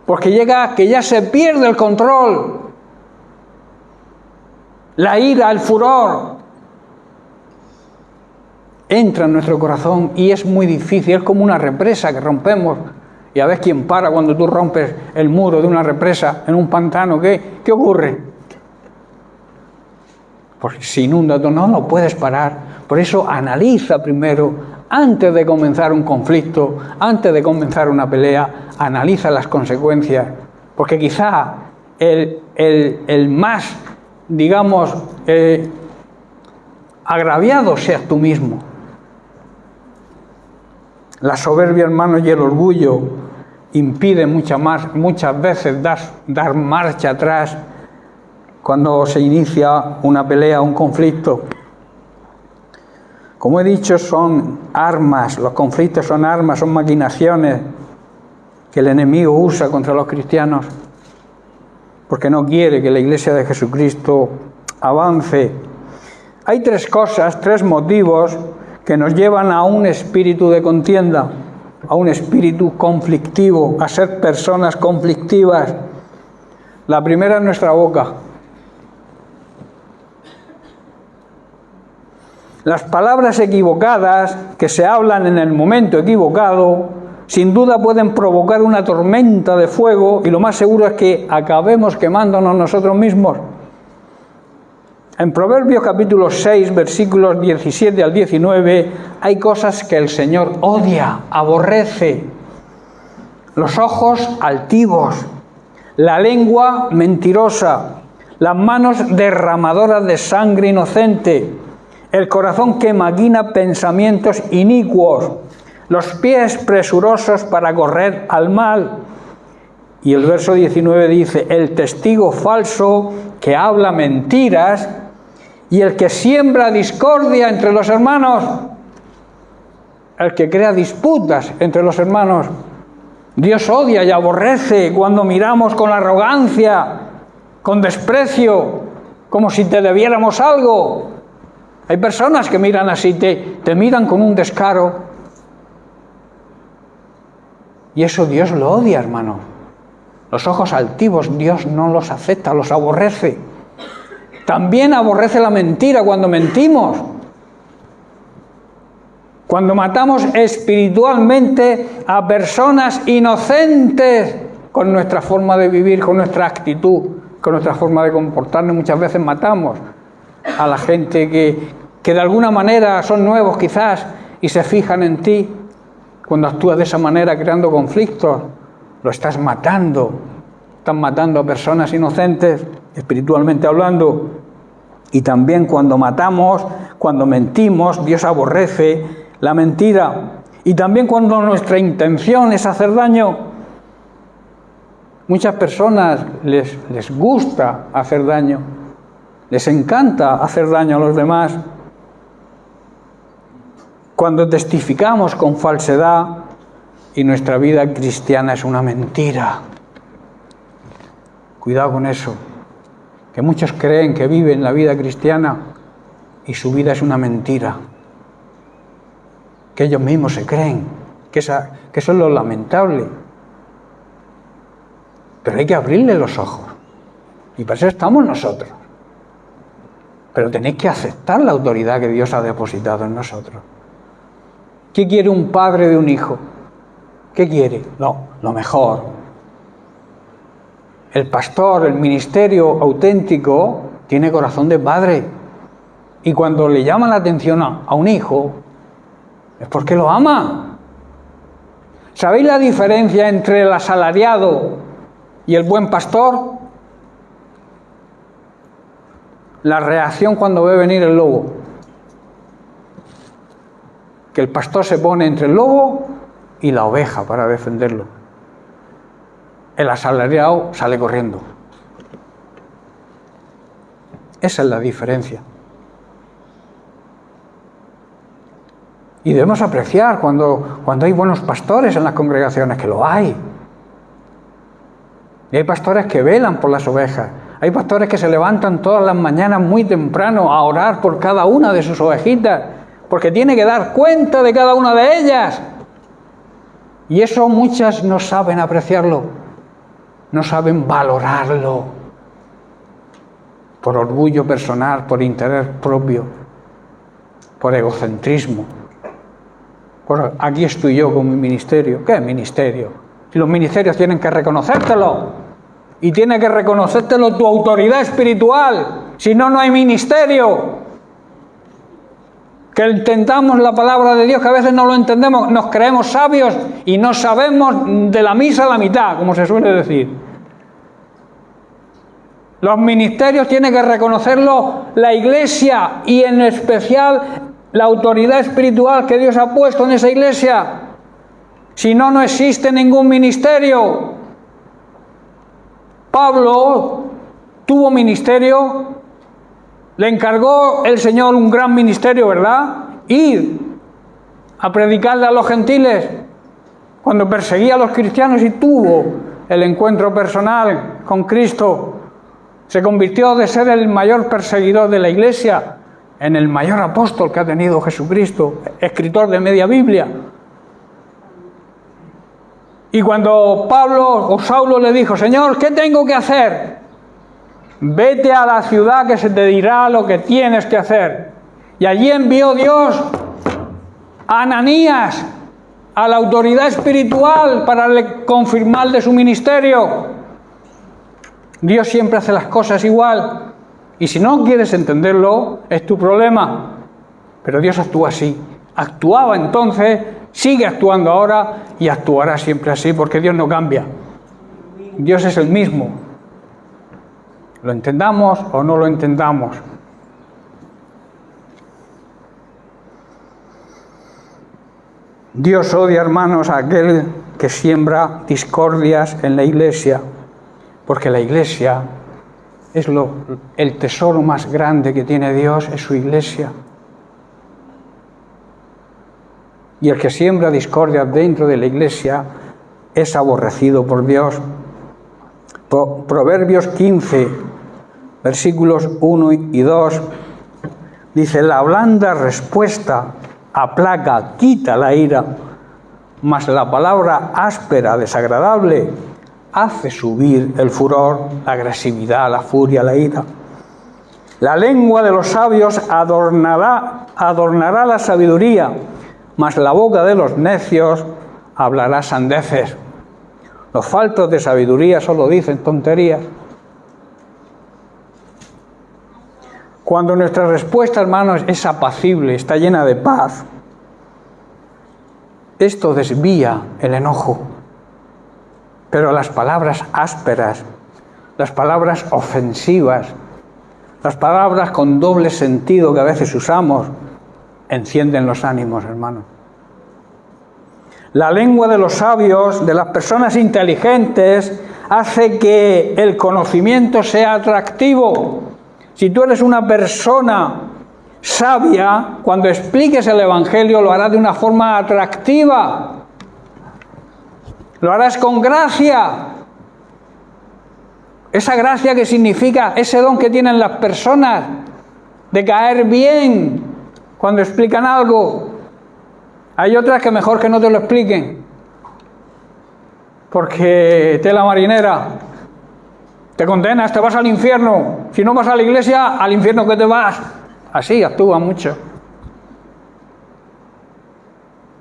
Porque llega que ya se pierde el control. La ira, el furor entra en nuestro corazón y es muy difícil. Es como una represa que rompemos. Y a ver quién para cuando tú rompes el muro de una represa en un pantano. ¿Qué ocurre? Porque se inunda todo, no lo puedes parar. Por eso analiza primero, antes de comenzar un conflicto, antes de comenzar una pelea, analiza las consecuencias. Porque quizá el más, digamos, agraviado seas tú mismo. La soberbia, hermanos, y el orgullo impiden muchas veces dar marcha atrás cuando se inicia una pelea, un conflicto. Como he dicho, son armas, los conflictos son armas, son maquinaciones que el enemigo usa contra los cristianos, porque no quiere que la Iglesia de Jesucristo avance. Hay 3 cosas, 3 motivos que nos llevan a un espíritu de contienda, a un espíritu conflictivo, a ser personas conflictivas. La primera es nuestra boca. Las palabras equivocadas que se hablan en el momento equivocado, sin duda pueden provocar una tormenta de fuego, y lo más seguro es que acabemos quemándonos nosotros mismos. En Proverbios capítulo 6, versículos 17 al 19, hay cosas que el Señor odia, aborrece. Los ojos altivos, la lengua mentirosa, las manos derramadoras de sangre inocente, el corazón que maquina pensamientos inicuos, los pies presurosos para correr al mal. Y el verso 19 dice: el testigo falso que habla mentiras y el que siembra discordia entre los hermanos, el que crea disputas entre los hermanos. Dios odia y aborrece cuando miramos con arrogancia, con desprecio, como si te debiéramos algo. Hay personas que miran así, te miran con un descaro. Y eso Dios lo odia, hermano. Los ojos altivos Dios no los acepta, los aborrece. También aborrece la mentira cuando mentimos. Cuando matamos espiritualmente a personas inocentes con nuestra forma de vivir, con nuestra actitud, con nuestra forma de comportarnos, muchas veces matamos a la gente que de alguna manera son nuevos quizás y se fijan en ti. Cuando actúas de esa manera creando conflictos, lo estás matando. Estás matando a personas inocentes, espiritualmente hablando. Y también cuando matamos, cuando mentimos, Dios aborrece la mentira. Y también cuando nuestra intención es hacer daño. Muchas personas les gusta hacer daño. Les encanta hacer daño a los demás. Cuando testificamos con falsedad y nuestra vida cristiana es una mentira. Cuidado con eso, que muchos creen que viven la vida cristiana y su vida es una mentira. Que ellos mismos se creen, que eso es lo lamentable. Pero hay que abrirle los ojos. Y para eso estamos nosotros. Pero tenéis que aceptar la autoridad que Dios ha depositado en nosotros. ¿Qué quiere un padre de un hijo? ¿Qué quiere? No, lo mejor. El pastor, el ministerio auténtico, tiene corazón de padre. Y cuando le llama la atención a un hijo, es porque lo ama. ¿Sabéis la diferencia entre el asalariado y el buen pastor? La reacción cuando ve venir el lobo. Que el pastor se pone entre el lobo y la oveja para defenderlo. El asalariado sale corriendo. Esa es la diferencia. Y debemos apreciar cuando hay buenos pastores en las congregaciones, que lo hay. Y hay pastores que velan por las ovejas. Hay pastores que se levantan todas las mañanas muy temprano a orar por cada una de sus ovejitas, porque tiene que dar cuenta de cada una de ellas. Y eso muchas no saben apreciarlo, no saben valorarlo, por orgullo personal, por interés propio, por egocentrismo. Pues aquí estoy yo con mi ministerio. ¿Qué ministerio? Si los ministerios tienen que reconocértelo, y tiene que reconocértelo tu autoridad espiritual, si no, no hay ministerio. Que entendamos la palabra de Dios, que a veces no lo entendemos, nos creemos sabios y no sabemos de la misa a la mitad, como se suele decir. Los ministerios tienen que reconocerlo la Iglesia, y en especial la autoridad espiritual que Dios ha puesto en esa Iglesia. Si no, no existe ningún ministerio. Pablo tuvo ministerio, le encargó el Señor un gran ministerio, ¿verdad? Ir a predicarle a los gentiles cuando perseguía a los cristianos, y tuvo el encuentro personal con Cristo. Se convirtió de ser el mayor perseguidor de la Iglesia en el mayor apóstol que ha tenido Jesucristo, escritor de media Biblia. Y cuando Saulo le dijo: Señor, ¿qué tengo que hacer? Vete a la ciudad que se te dirá lo que tienes que hacer. Y allí envió Dios a Ananías, a la autoridad espiritual, para confirmarle su ministerio. Dios siempre hace las cosas igual. Y si no quieres entenderlo, es tu problema. Pero Dios actúa así. Actuaba entonces, sigue actuando ahora y actuará siempre así, porque Dios no cambia. Dios es el mismo. Lo entendamos o no lo entendamos. Dios odia, hermanos, a aquel que siembra discordias en la Iglesia, porque la Iglesia es el tesoro más grande que tiene Dios, es su Iglesia. Y el que siembra discordias dentro de la Iglesia es aborrecido por Dios. Proverbios 15, versículos 1 y 2, dice: la blanda respuesta aplaca, quita la ira, mas la palabra áspera, desagradable, hace subir el furor, la agresividad, la furia, la ira. La lengua de los sabios adornará la sabiduría, mas la boca de los necios hablará sandeces. Los faltos de sabiduría solo dicen tonterías. Cuando nuestra respuesta, hermanos, es apacible, está llena de paz, esto desvía el enojo. Pero las palabras ásperas, las palabras ofensivas, las palabras con doble sentido que a veces usamos, encienden los ánimos, hermanos. La lengua de los sabios, de las personas inteligentes, hace que el conocimiento sea atractivo. Si tú eres una persona sabia, cuando expliques el Evangelio lo harás de una forma atractiva. Lo harás con gracia. Esa gracia que significa ese don que tienen las personas de caer bien cuando explican algo. Hay otras que mejor que no te lo expliquen, porque tela marinera, te condenas, te vas al infierno. Si no vas a la iglesia, al infierno que te vas. Así actúa mucho.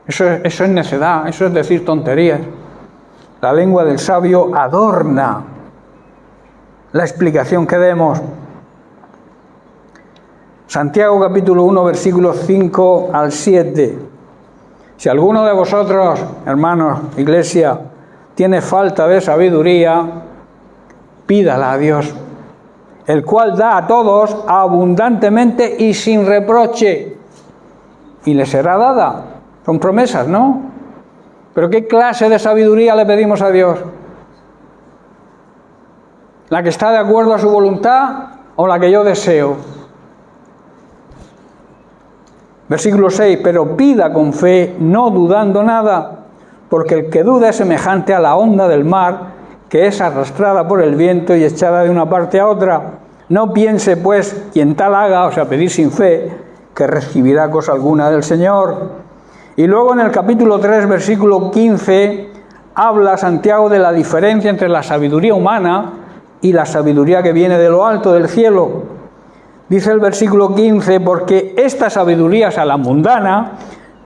Eso es necedad, eso es decir tonterías. La lengua del sabio adorna la explicación que demos. Santiago capítulo 1, versículos 5 al 7. Si alguno de vosotros, hermanos, iglesia, tiene falta de sabiduría, pídala a Dios, el cual da a todos abundantemente y sin reproche, y le será dada. Son promesas, ¿no? Pero ¿qué clase de sabiduría le pedimos a Dios? ¿La que está de acuerdo a su voluntad o la que yo deseo? Versículo 6, pero pida con fe, no dudando nada, porque el que duda es semejante a la onda del mar, que es arrastrada por el viento y echada de una parte a otra. No piense, pues, quien tal haga, o sea, pedir sin fe, que recibirá cosa alguna del Señor. Y luego en el capítulo 3, versículo 15, habla Santiago de la diferencia entre la sabiduría humana y la sabiduría que viene de lo alto del cielo. Dice el versículo 15, porque esta sabiduría, o sea, la mundana,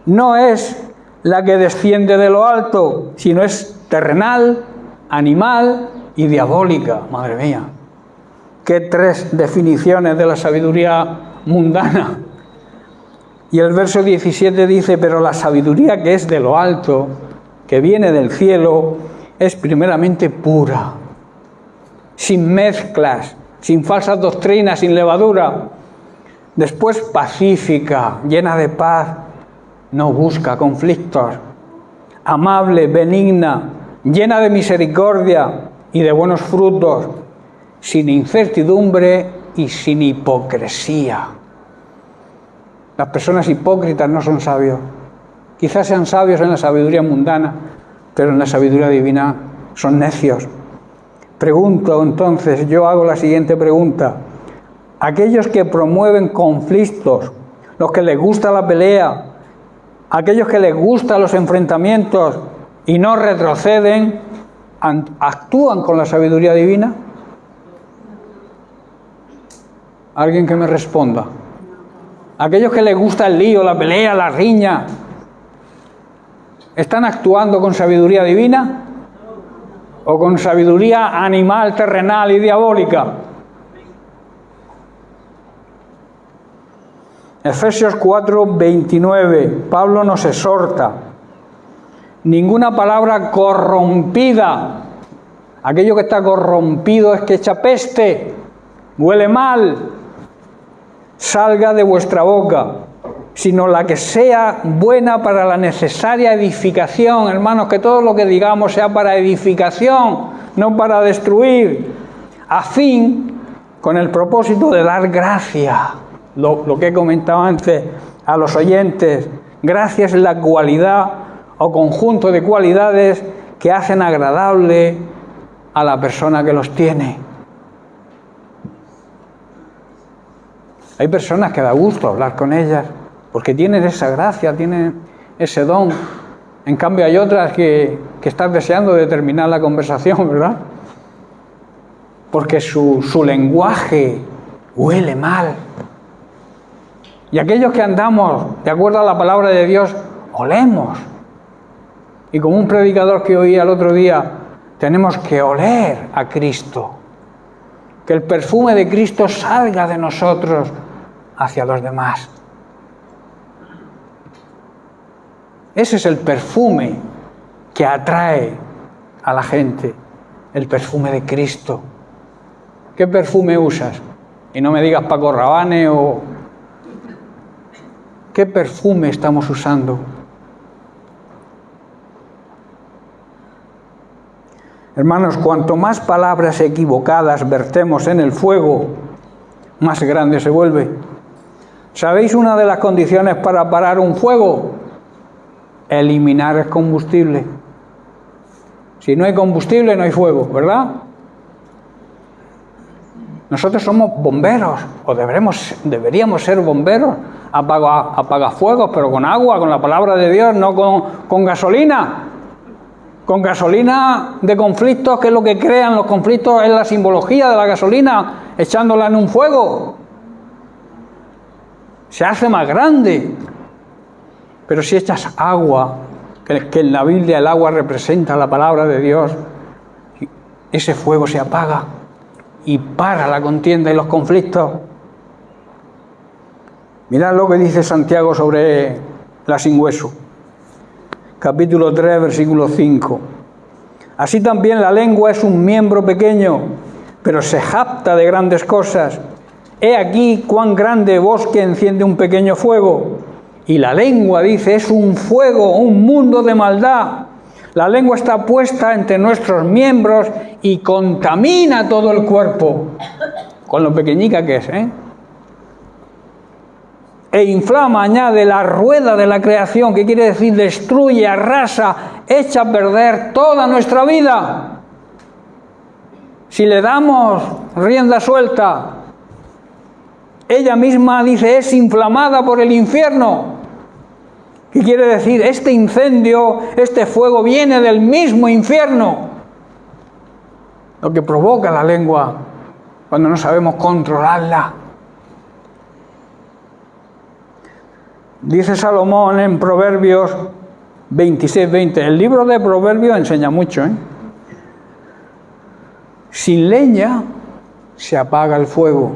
no es la que desciende de lo alto, sino es terrenal, animal y diabólica. Madre mía, qué tres definiciones de la sabiduría mundana. Y el verso 17 dice, pero la sabiduría que es de lo alto, que viene del cielo, es primeramente pura, sin mezclas, sin falsas doctrinas, sin levadura. Después pacífica, llena de paz, no busca conflictos. Amable, benigna, llena de misericordia y de buenos frutos, sin incertidumbre y sin hipocresía. Las personas hipócritas no son sabios. Quizás sean sabios en la sabiduría mundana, pero en la sabiduría divina son necios. Pregunto entonces, yo hago la siguiente pregunta. Aquellos que promueven conflictos, los que les gusta la pelea, aquellos que les gustan los enfrentamientos y no retroceden, ¿actúan con la sabiduría divina? Alguien que me responda. Aquellos que les gusta el lío, la pelea, la riña, ¿están actuando con sabiduría divina? ¿O con sabiduría animal, terrenal y diabólica? Efesios 4:29, Pablo nos exhorta. Ninguna palabra corrompida. Aquello que está corrompido es que echa peste, huele mal, salga de vuestra boca, sino la que sea buena para la necesaria edificación. Hermanos, que todo lo que digamos sea para edificación, no para destruir, a fin, con el propósito de dar gracia, lo que he comentado antes, a los oyentes. Gracia es la cualidad o conjunto de cualidades que hacen agradable a la persona que los tiene. Hay personas que da gusto hablar con ellas, porque tienen esa gracia, tienen ese don. En cambio hay otras que estás deseando de terminar la conversación, ¿verdad? Porque su lenguaje huele mal. Y aquellos que andamos de acuerdo a la palabra de Dios, olemos. Y como un predicador que oía el otro día, tenemos que oler a Cristo. Que el perfume de Cristo salga de nosotros hacia los demás. Ese es el perfume que atrae a la gente, el perfume de Cristo. ¿Qué perfume usas? Y no me digas Paco Rabanne o... ¿Qué perfume estamos usando? Hermanos, cuanto más palabras equivocadas vertemos en el fuego, más grande se vuelve. ¿Sabéis una de las condiciones para parar un fuego? Eliminar el combustible. Si no hay combustible, no hay fuego, ¿verdad? Nosotros somos bomberos, o deberíamos ser bomberos, apagafuegos, pero con agua, con la palabra de Dios, no con gasolina. Con gasolina de conflictos, que es lo que crean los conflictos, es la simbología de la gasolina, echándola en un fuego. Se hace más grande. Pero si echas agua, que en la Biblia el agua representa la palabra de Dios, ese fuego se apaga y para la contienda y los conflictos. Mirad lo que dice Santiago sobre la sin hueso. Capítulo 3, versículo 5. Así también la lengua es un miembro pequeño, pero se jacta de grandes cosas. He aquí cuán grande bosque enciende un pequeño fuego. Y la lengua, dice, es un fuego, un mundo de maldad. La lengua está puesta entre nuestros miembros y contamina todo el cuerpo. Con lo pequeñica que es, ¿eh? E inflama, añade, la rueda de la creación, que quiere decir destruye, arrasa, echa a perder toda nuestra vida. Si le damos rienda suelta, ella misma, dice, es inflamada por el infierno. ¿Qué quiere decir? Este incendio, este fuego viene del mismo infierno. Lo que provoca la lengua cuando no sabemos controlarla. Dice Salomón en Proverbios 26:20. El libro de Proverbios enseña mucho, ¿eh? Sin leña se apaga el fuego.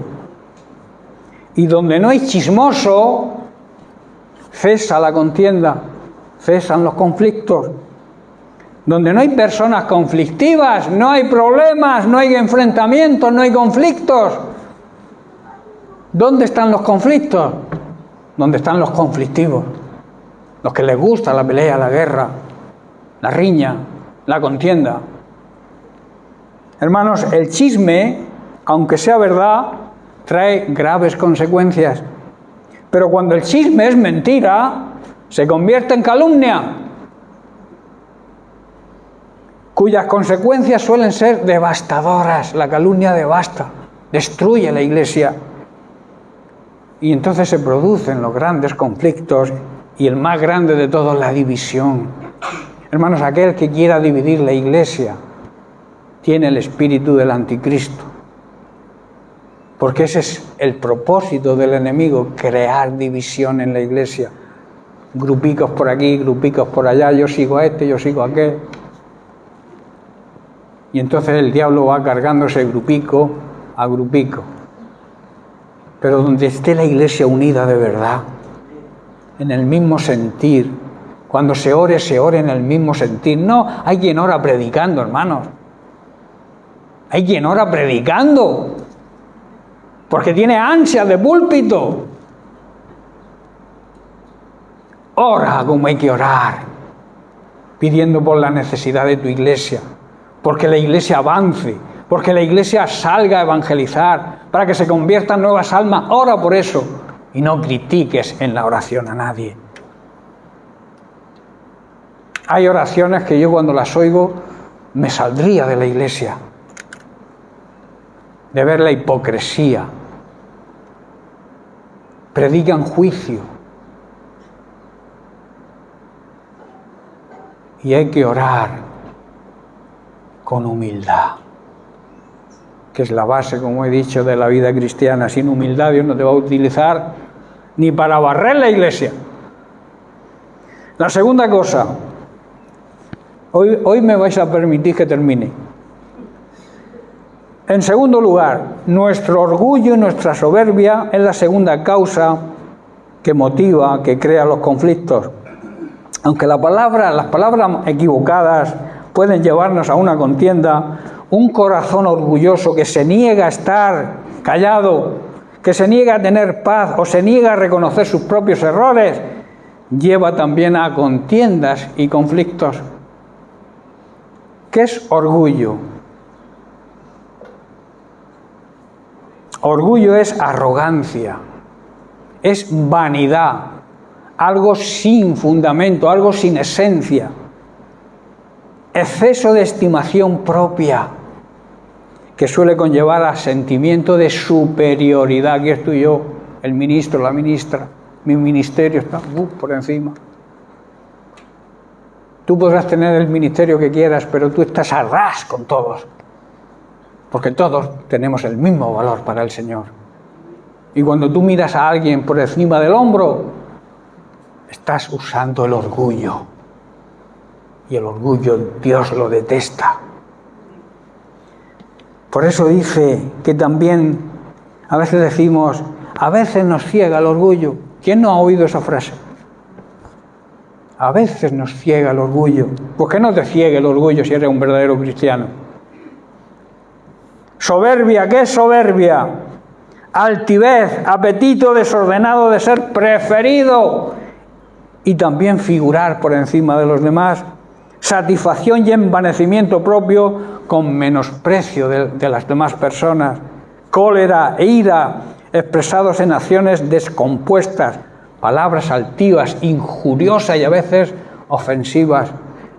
Y donde no hay chismoso, cesa la contienda, cesan los conflictos. Donde no hay personas conflictivas, no hay problemas, no hay enfrentamientos, no hay conflictos. ¿Dónde están los conflictos? Donde están los conflictivos, los que les gusta la pelea, la guerra, la riña, la contienda. Hermanos, el chisme, aunque sea verdad, trae graves consecuencias. Pero cuando el chisme es mentira, se convierte en calumnia, cuyas consecuencias suelen ser devastadoras. La calumnia devasta, destruye la iglesia. Y entonces se producen los grandes conflictos y el más grande de todos, la división. Hermanos, aquel que quiera dividir la iglesia tiene el espíritu del anticristo. Porque ese es el propósito del enemigo, crear división en la iglesia. Grupicos por aquí, grupicos por allá, yo sigo a este, yo sigo a aquel. Y entonces el diablo va cargándose grupico a grupico. Pero donde esté la iglesia unida de verdad, en el mismo sentir, cuando se ore en el mismo sentir. No, hay quien ora predicando, hermanos. Hay quien ora predicando, porque tiene ansia de púlpito. Ora como hay que orar, pidiendo por la necesidad de tu iglesia, porque la iglesia avance, porque la iglesia salga a evangelizar, para que se conviertan nuevas almas. Ora por eso y no critiques en la oración a nadie. Hay oraciones que yo cuando las oigo me saldría de la iglesia, de ver la hipocresía. Predican juicio. Y hay que orar con humildad, que es la base, como he dicho, de la vida cristiana. Sin humildad Dios no te va a utilizar ni para barrer la iglesia. La segunda cosa, hoy me vais a permitir que termine. En segundo lugar, nuestro orgullo y nuestra soberbia es la segunda causa que motiva, que crea los conflictos. Aunque las palabras equivocadas pueden llevarnos a una contienda, un corazón orgulloso que se niega a estar callado, que se niega a tener paz o se niega a reconocer sus propios errores, lleva también a contiendas y conflictos. ¿Qué es orgullo? Orgullo es arrogancia, es vanidad, algo sin fundamento, algo sin esencia, exceso de estimación propia, que suele conllevar a sentimiento de superioridad. Aquí estoy yo, el ministro, la ministra, mi ministerio está por encima. Tú podrás tener el ministerio que quieras, pero tú estás a ras con todos, porque todos tenemos el mismo valor para el Señor. Y cuando tú miras a alguien por encima del hombro, estás usando el orgullo. Y el orgullo Dios lo detesta. Por eso dice que también a veces decimos, a veces nos ciega el orgullo. ¿Quién no ha oído esa frase? A veces nos ciega el orgullo. ¿Por qué no te ciegue el orgullo si eres un verdadero cristiano? Soberbia, ¿qué es soberbia? Altivez, apetito desordenado de ser preferido y también figurar por encima de los demás. Satisfacción y envanecimiento propio con menosprecio de las demás personas. Cólera e ira expresados en acciones descompuestas, palabras altivas, injuriosas y a veces ofensivas.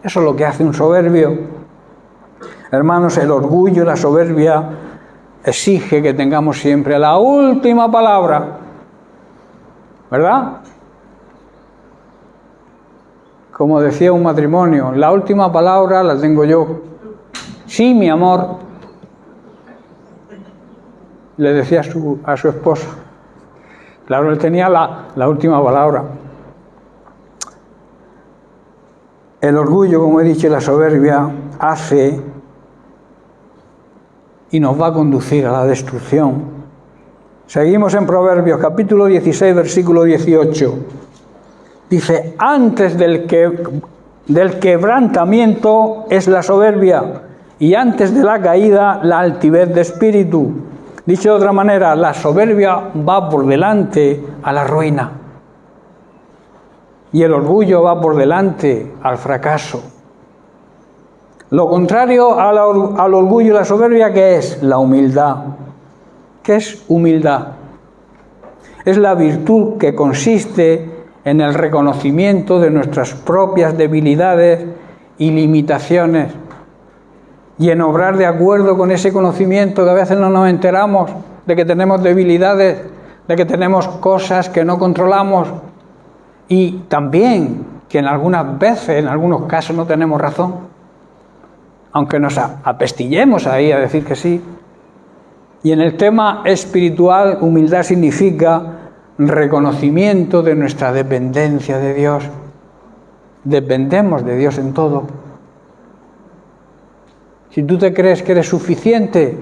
Eso es lo que hace un soberbio. Hermanos, el orgullo y la soberbia exige que tengamos siempre la última palabra, ¿verdad? Como decía un matrimonio, la última palabra la tengo yo. Sí, mi amor, le decía a su esposa. Claro, él tenía la última palabra. El orgullo, como he dicho, y la soberbia hace y nos va a conducir a la destrucción. Seguimos en Proverbios, capítulo 16, versículo 18. Dice, antes del quebrantamiento es la soberbia, y antes de la caída la altivez de espíritu. Dicho de otra manera, la soberbia va por delante a la ruina, y el orgullo va por delante al fracaso. Lo contrario al orgullo y la soberbia, ¿qué es? La humildad. ¿Qué es humildad? Es la virtud que consiste en el reconocimiento de nuestras propias debilidades y limitaciones y en obrar de acuerdo con ese conocimiento, que a veces no nos enteramos de que tenemos debilidades, de que tenemos cosas que no controlamos y también que en algunas veces, en algunos casos no tenemos razón, aunque nos apestillemos ahí a decir que sí. Y en el tema espiritual, humildad significa reconocimiento de nuestra dependencia de Dios. Dependemos de Dios en todo. Si tú te crees que eres suficiente,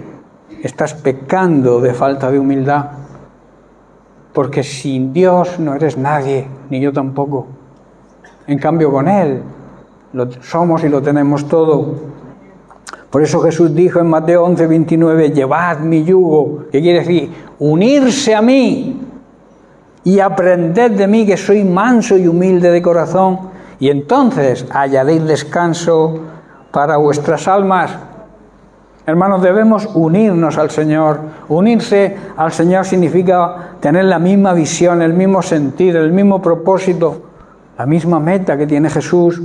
estás pecando de falta de humildad. Porque sin Dios no eres nadie, ni yo tampoco. En cambio, con Él lo somos y lo tenemos todo. Por eso Jesús dijo en Mateo 11, 29, llevad mi yugo, que quiere decir unirse a mí y aprended de mí, que soy manso y humilde de corazón, y entonces hallaréis descanso para vuestras almas. Hermanos, debemos unirnos al Señor. Unirse al Señor significa tener la misma visión, el mismo sentir, el mismo propósito, la misma meta que tiene Jesús.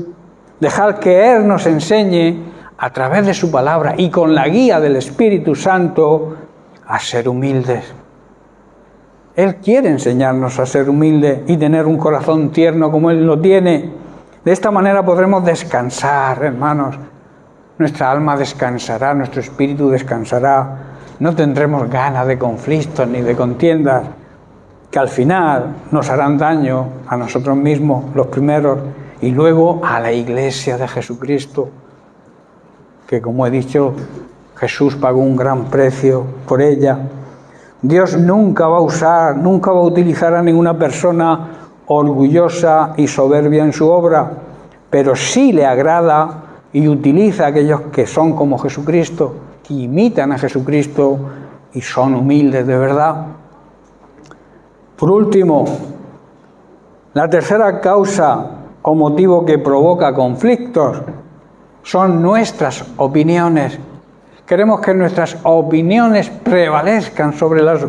Dejar que Él nos enseñe a través de su palabra y con la guía del Espíritu Santo a ser humildes. Él quiere enseñarnos a ser humildes y tener un corazón tierno como Él lo tiene. De esta manera podremos descansar, hermanos. Nuestra alma descansará, nuestro espíritu descansará. No tendremos ganas de conflictos ni de contiendas que al final nos harán daño a nosotros mismos, los primeros, y luego a la Iglesia de Jesucristo, que como he dicho, Jesús pagó un gran precio por ella. Dios nunca va a utilizar a ninguna persona orgullosa y soberbia en su obra, pero sí le agrada y utiliza a aquellos que son como Jesucristo, que imitan a Jesucristo y son humildes de verdad. Por último, la tercera causa o motivo que provoca conflictos son nuestras opiniones, queremos que nuestras opiniones prevalezcan sobre las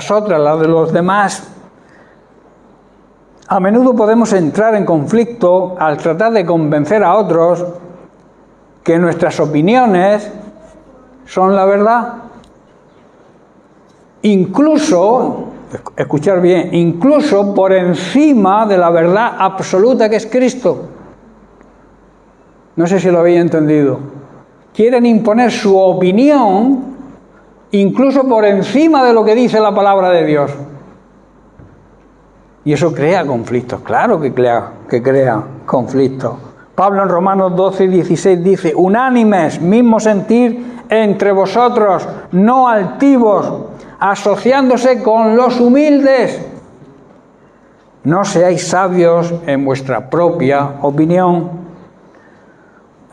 otras, las de los demás. A menudo podemos entrar en conflicto al tratar de convencer a otros que nuestras opiniones son la verdad. Incluso, escuchar bien, incluso por encima de la verdad absoluta que es Cristo. No sé si lo habéis entendido. Quieren imponer su opinión incluso por encima de lo que dice la palabra de Dios. Y eso crea conflictos, claro que crea conflictos. Pablo en Romanos 12:16 dice: unánimes, mismo sentir entre vosotros, no altivos, asociándose con los humildes. No seáis sabios en vuestra propia opinión.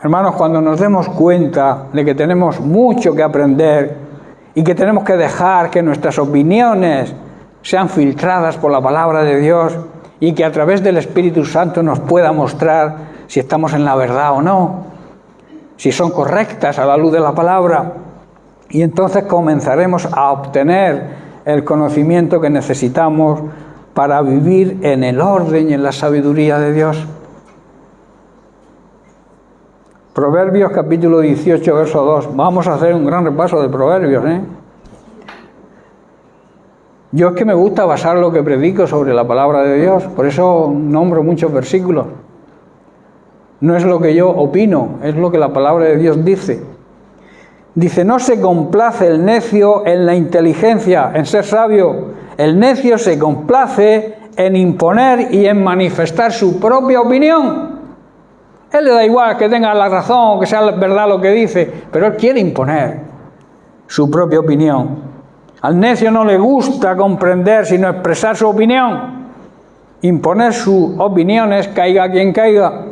Hermanos, cuando nos demos cuenta de que tenemos mucho que aprender y que tenemos que dejar que nuestras opiniones sean filtradas por la palabra de Dios y que a través del Espíritu Santo nos pueda mostrar si estamos en la verdad o no, si son correctas a la luz de la palabra, y entonces comenzaremos a obtener el conocimiento que necesitamos para vivir en el orden y en la sabiduría de Dios. Proverbios capítulo 18, verso 2. Vamos a hacer un gran repaso de Proverbios, Yo es que me gusta basar lo que predico sobre la palabra de Dios, por eso nombro muchos versículos. No es lo que yo opino, es lo que la palabra de Dios dice. Dice: no se complace el necio en la inteligencia, en ser sabio. El necio se complace en imponer y en manifestar su propia opinión. Él le da igual que tenga la razón o que sea verdad lo que dice, pero él quiere imponer su propia opinión. Al necio no le gusta comprender, sino expresar su opinión. Imponer sus opiniones, caiga quien caiga.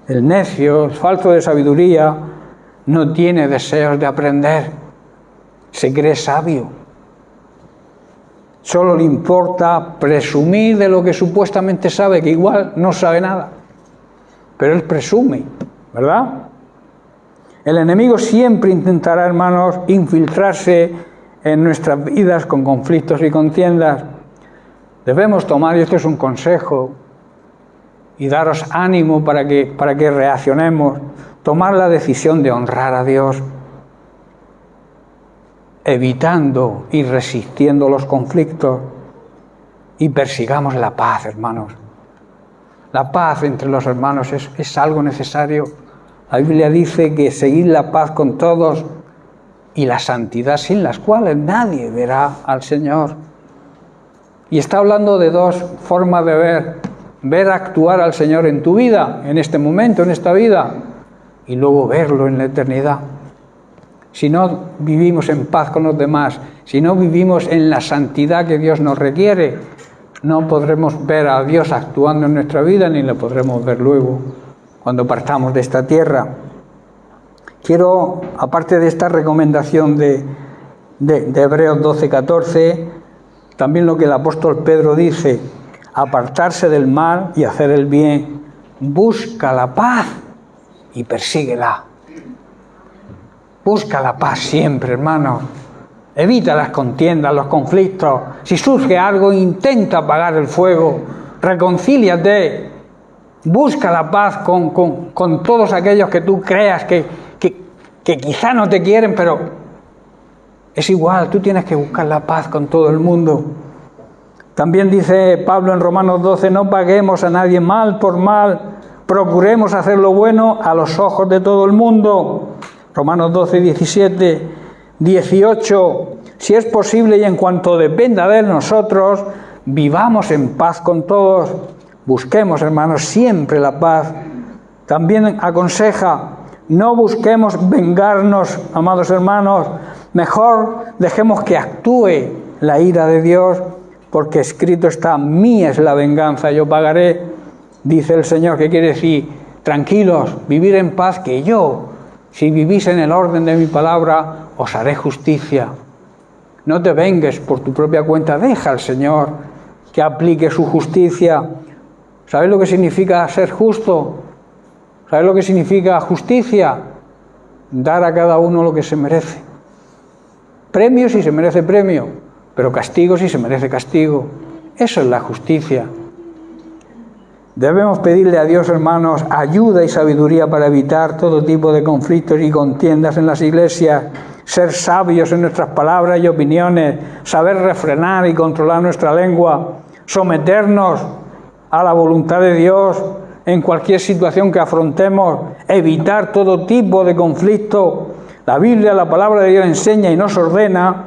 El necio, el falto de sabiduría, no tiene deseos de aprender. Se cree sabio. Solo le importa presumir de lo que supuestamente sabe, que igual no sabe nada. Pero él presume, ¿verdad? El enemigo siempre intentará, hermanos, infiltrarse en nuestras vidas con conflictos y contiendas. Debemos tomar, y esto es un consejo, y daros ánimo para que reaccionemos, tomar la decisión de honrar a Dios, evitando y resistiendo los conflictos, y persigamos la paz, hermanos. La paz entre los hermanos es algo necesario. La Biblia dice que seguid la paz con todos y la santidad, sin las cuales nadie verá al Señor. Y está hablando de dos formas de ver actuar al Señor en tu vida, en este momento, en esta vida, y luego verlo en la eternidad. Si no vivimos en paz con los demás, si no vivimos en la santidad que Dios nos requiere, no podremos ver a Dios actuando en nuestra vida, ni lo podremos ver luego cuando partamos de esta tierra. Quiero, aparte de esta recomendación de Hebreos 12:14, también lo que el apóstol Pedro dice: apartarse del mal y hacer el bien, busca la paz y persíguela. Busca la paz siempre, hermano. Evita las contiendas, los conflictos. Si surge algo, intenta apagar el fuego. Reconcíliate. Busca la paz con todos aquellos que tú creas que quizá no te quieren, pero es igual, tú tienes que buscar la paz con todo el mundo. También dice Pablo en Romanos 12: no paguemos a nadie mal por mal, procuremos hacer lo bueno a los ojos de todo el mundo. Romanos 12, 17, 18. Si es posible y en cuanto dependa de nosotros, vivamos en paz con todos. Busquemos, hermanos, siempre la paz. También aconseja: no busquemos vengarnos, amados hermanos. Mejor dejemos que actúe la ira de Dios, porque escrito está: mía es la venganza, yo pagaré, dice el Señor. ¿Qué quiere decir? Tranquilos, vivir en paz, que yo, si vivís en el orden de mi palabra, os haré justicia. No te vengues por tu propia cuenta, deja al Señor que aplique su justicia. ¿Sabes lo que significa ser justo? ¿Sabes lo que significa justicia? dar a cada uno lo que se merece. Premio si se merece premio, pero castigo si se merece castigo. Eso es la justicia. Debemos pedirle a Dios, hermanos, ayuda y sabiduría para evitar todo tipo de conflictos y contiendas en las iglesias, ser sabios en nuestras palabras y opiniones, saber refrenar y controlar nuestra lengua, someternos a la voluntad de Dios en cualquier situación que afrontemos, evitar todo tipo de conflicto. La Biblia, la palabra de Dios enseña y nos ordena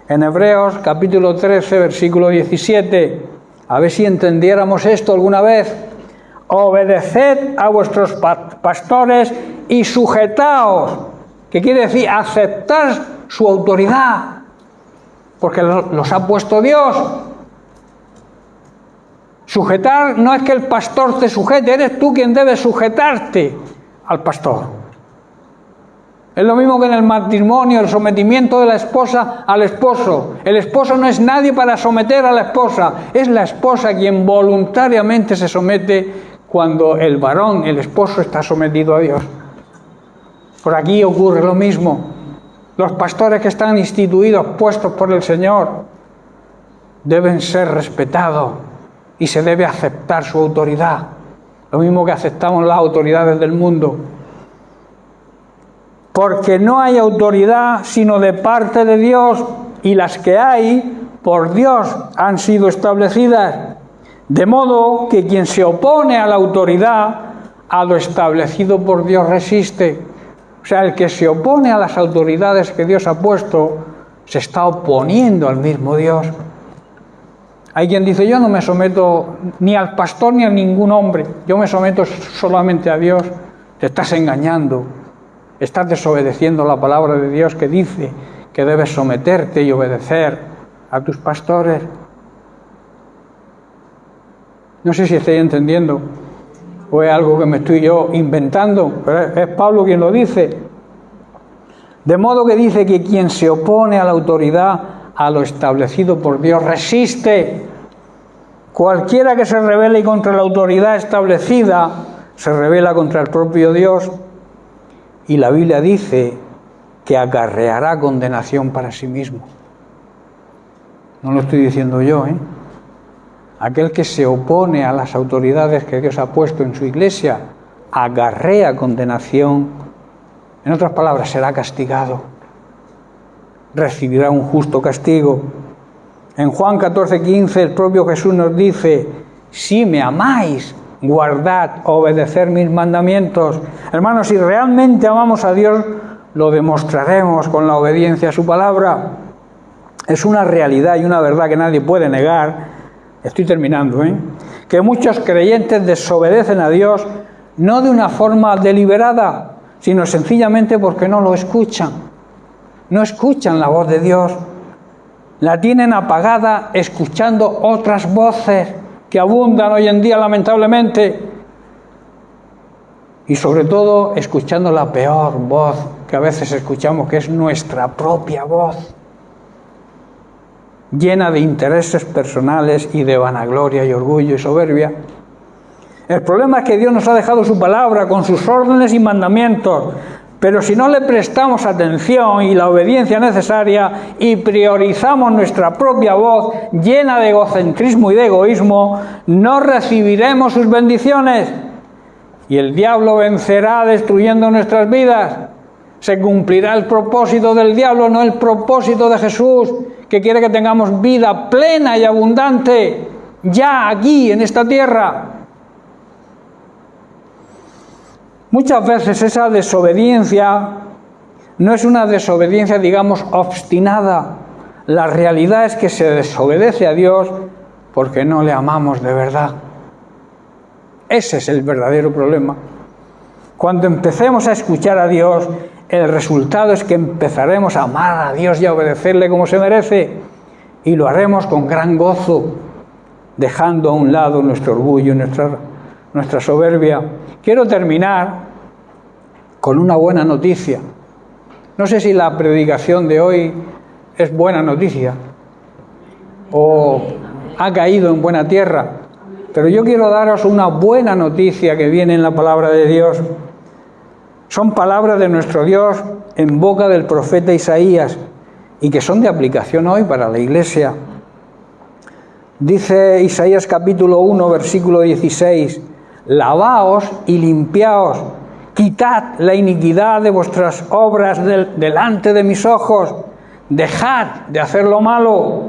en Hebreos capítulo 13, versículo 17. A ver si entendiéramos esto alguna vez. Obedeced a vuestros pastores y sujetaos, que quiere decir aceptar su autoridad, porque los ha puesto Dios. Sujetar no es que el pastor te sujete, eres tú quien debes sujetarte al pastor. Es lo mismo que en el matrimonio, el sometimiento de la esposa al esposo. El esposo no es nadie para someter a la esposa, es la esposa quien voluntariamente se somete cuando el varón, el esposo, está sometido a Dios. Por aquí ocurre lo mismo. Los pastores que están instituidos, puestos por el Señor, deben ser respetados y se debe aceptar su autoridad. Lo mismo que aceptamos las autoridades del mundo. Porque no hay autoridad sino de parte de Dios, y las que hay por Dios han sido establecidas. De modo que quien se opone a la autoridad, a lo establecido por Dios resiste. O sea, el que se opone a las autoridades que Dios ha puesto, se está oponiendo al mismo Dios. Hay quien dice, yo no me someto ni al pastor ni a ningún hombre, yo me someto solamente a Dios. Te estás engañando. Estás desobedeciendo la palabra de Dios que dice que debes someterte y obedecer a tus pastores. No sé si estoy entendiendo o es algo que me estoy yo inventando, pero es Pablo quien lo dice. De modo que dice que quien se opone a la autoridad, a lo establecido por Dios, resiste. Cualquiera que se rebele contra la autoridad establecida, se rebela contra el propio Dios. Y la Biblia dice que acarreará condenación para sí mismo. No lo estoy diciendo yo, ¿eh? Aquel que se opone a las autoridades que Dios ha puesto en su iglesia, acarrea condenación. En otras palabras, será castigado. Recibirá un justo castigo. En Juan 14:15 el propio Jesús nos dice, si me amáis, guardad, obedecer mis mandamientos. Hermanos, si realmente amamos a Dios, lo demostraremos con la obediencia a su palabra. Es una realidad y una verdad que nadie puede negar. Estoy terminando, que muchos creyentes desobedecen a Dios no de una forma deliberada, sino sencillamente porque no lo escuchan. No escuchan la voz de Dios. La tienen apagada escuchando otras voces que abundan hoy en día lamentablemente, y sobre todo escuchando la peor voz que a veces escuchamos, que es nuestra propia voz, llena de intereses personales y de vanagloria y orgullo y soberbia. El problema es que Dios nos ha dejado su palabra con sus órdenes y mandamientos, pero si no le prestamos atención y la obediencia necesaria y priorizamos nuestra propia voz llena de egocentrismo y de egoísmo, no recibiremos sus bendiciones y el diablo vencerá destruyendo nuestras vidas. Se cumplirá el propósito del diablo, no el propósito de Jesús, que quiere que tengamos vida plena y abundante ya aquí en esta tierra. Muchas veces esa desobediencia no es una desobediencia, digamos, obstinada. La realidad es que se desobedece a Dios porque no le amamos de verdad. Ese es el verdadero problema. Cuando empecemos a escuchar a Dios, el resultado es que empezaremos a amar a Dios y a obedecerle como se merece, y lo haremos con gran gozo, dejando a un lado nuestro orgullo y nuestra soberbia. Quiero terminar con una buena noticia. No sé si la predicación de hoy es buena noticia o ha caído en buena tierra, pero yo quiero daros una buena noticia que viene en la palabra de Dios. Son palabras de nuestro Dios en boca del profeta Isaías y que son de aplicación hoy para la Iglesia. Dice Isaías capítulo 1, versículo 16, lavaos y limpiaos, quitad la iniquidad de vuestras obras delante de mis ojos, dejad de hacer lo malo.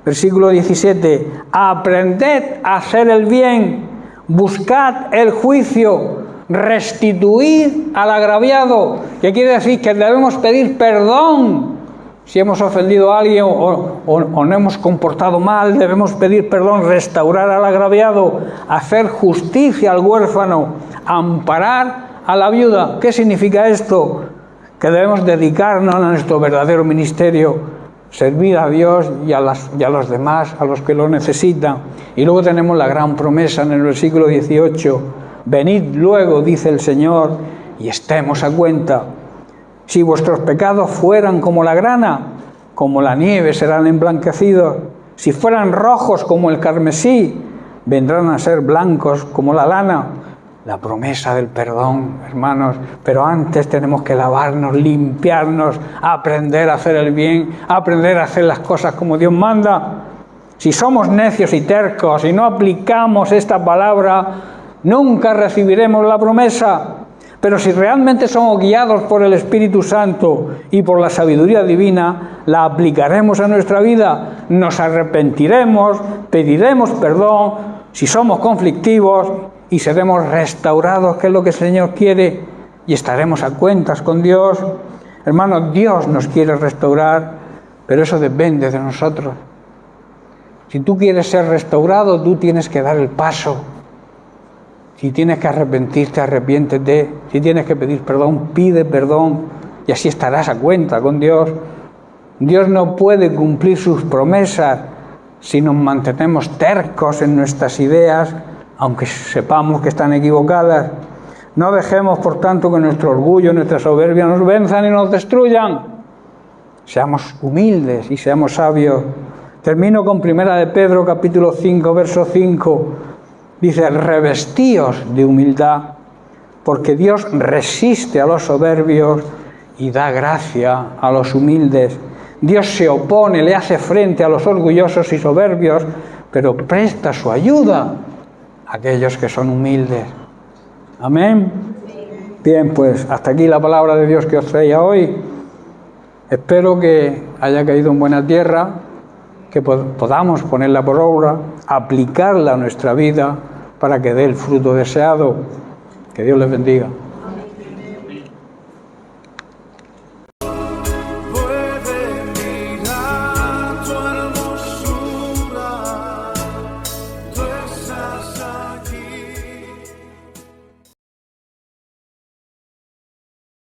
Versículo 17, aprended a hacer el bien, buscad el juicio, restituid al agraviado, que quiere decir que debemos pedir perdón si hemos ofendido a alguien o nos hemos comportado mal, debemos pedir perdón, restaurar al agraviado, hacer justicia al huérfano, amparar a la viuda. ¿Qué significa esto? Que debemos dedicarnos a nuestro verdadero ministerio, servir a Dios y a los demás, a los que lo necesitan. Y luego tenemos la gran promesa en el versículo 18, venid luego, dice el Señor, y estemos a cuenta. Si vuestros pecados fueran como la grana, como la nieve serán emblanquecidos. Si fueran rojos como el carmesí, vendrán a ser blancos como la lana. La promesa del perdón, hermanos, pero antes tenemos que lavarnos, limpiarnos, aprender a hacer el bien, aprender a hacer las cosas como Dios manda. Si somos necios y tercos y no aplicamos esta palabra, nunca recibiremos la promesa. Pero si realmente somos guiados por el Espíritu Santo y por la sabiduría divina, la aplicaremos a nuestra vida, nos arrepentiremos, pediremos perdón, si somos conflictivos, y seremos restaurados, que es lo que el Señor quiere, y estaremos a cuentas con Dios. Hermanos, Dios nos quiere restaurar, pero eso depende de nosotros. Si tú quieres ser restaurado, tú tienes que dar el paso. Si tienes que arrepentirte, arrepiéntete. Si tienes que pedir perdón, pide perdón, y así estarás a cuenta con Dios. Dios no puede cumplir sus promesas si nos mantenemos tercos en nuestras ideas, aunque sepamos que están equivocadas. No dejemos, por tanto, que nuestro orgullo, nuestra soberbia nos venzan y nos destruyan. Seamos humildes y seamos sabios. Termino con 1 de Pedro, capítulo 5, verso 5. Dice, revestíos de humildad, porque Dios resiste a los soberbios y da gracia a los humildes. Dios se opone, le hace frente a los orgullosos y soberbios, pero presta su ayuda a aquellos que son humildes. Amén. Bien, pues hasta aquí la palabra de Dios que os traía hoy. Espero que haya caído en buena tierra, que podamos ponerla por obra, aplicarla a nuestra vida para que dé el fruto deseado. Que Dios les bendiga.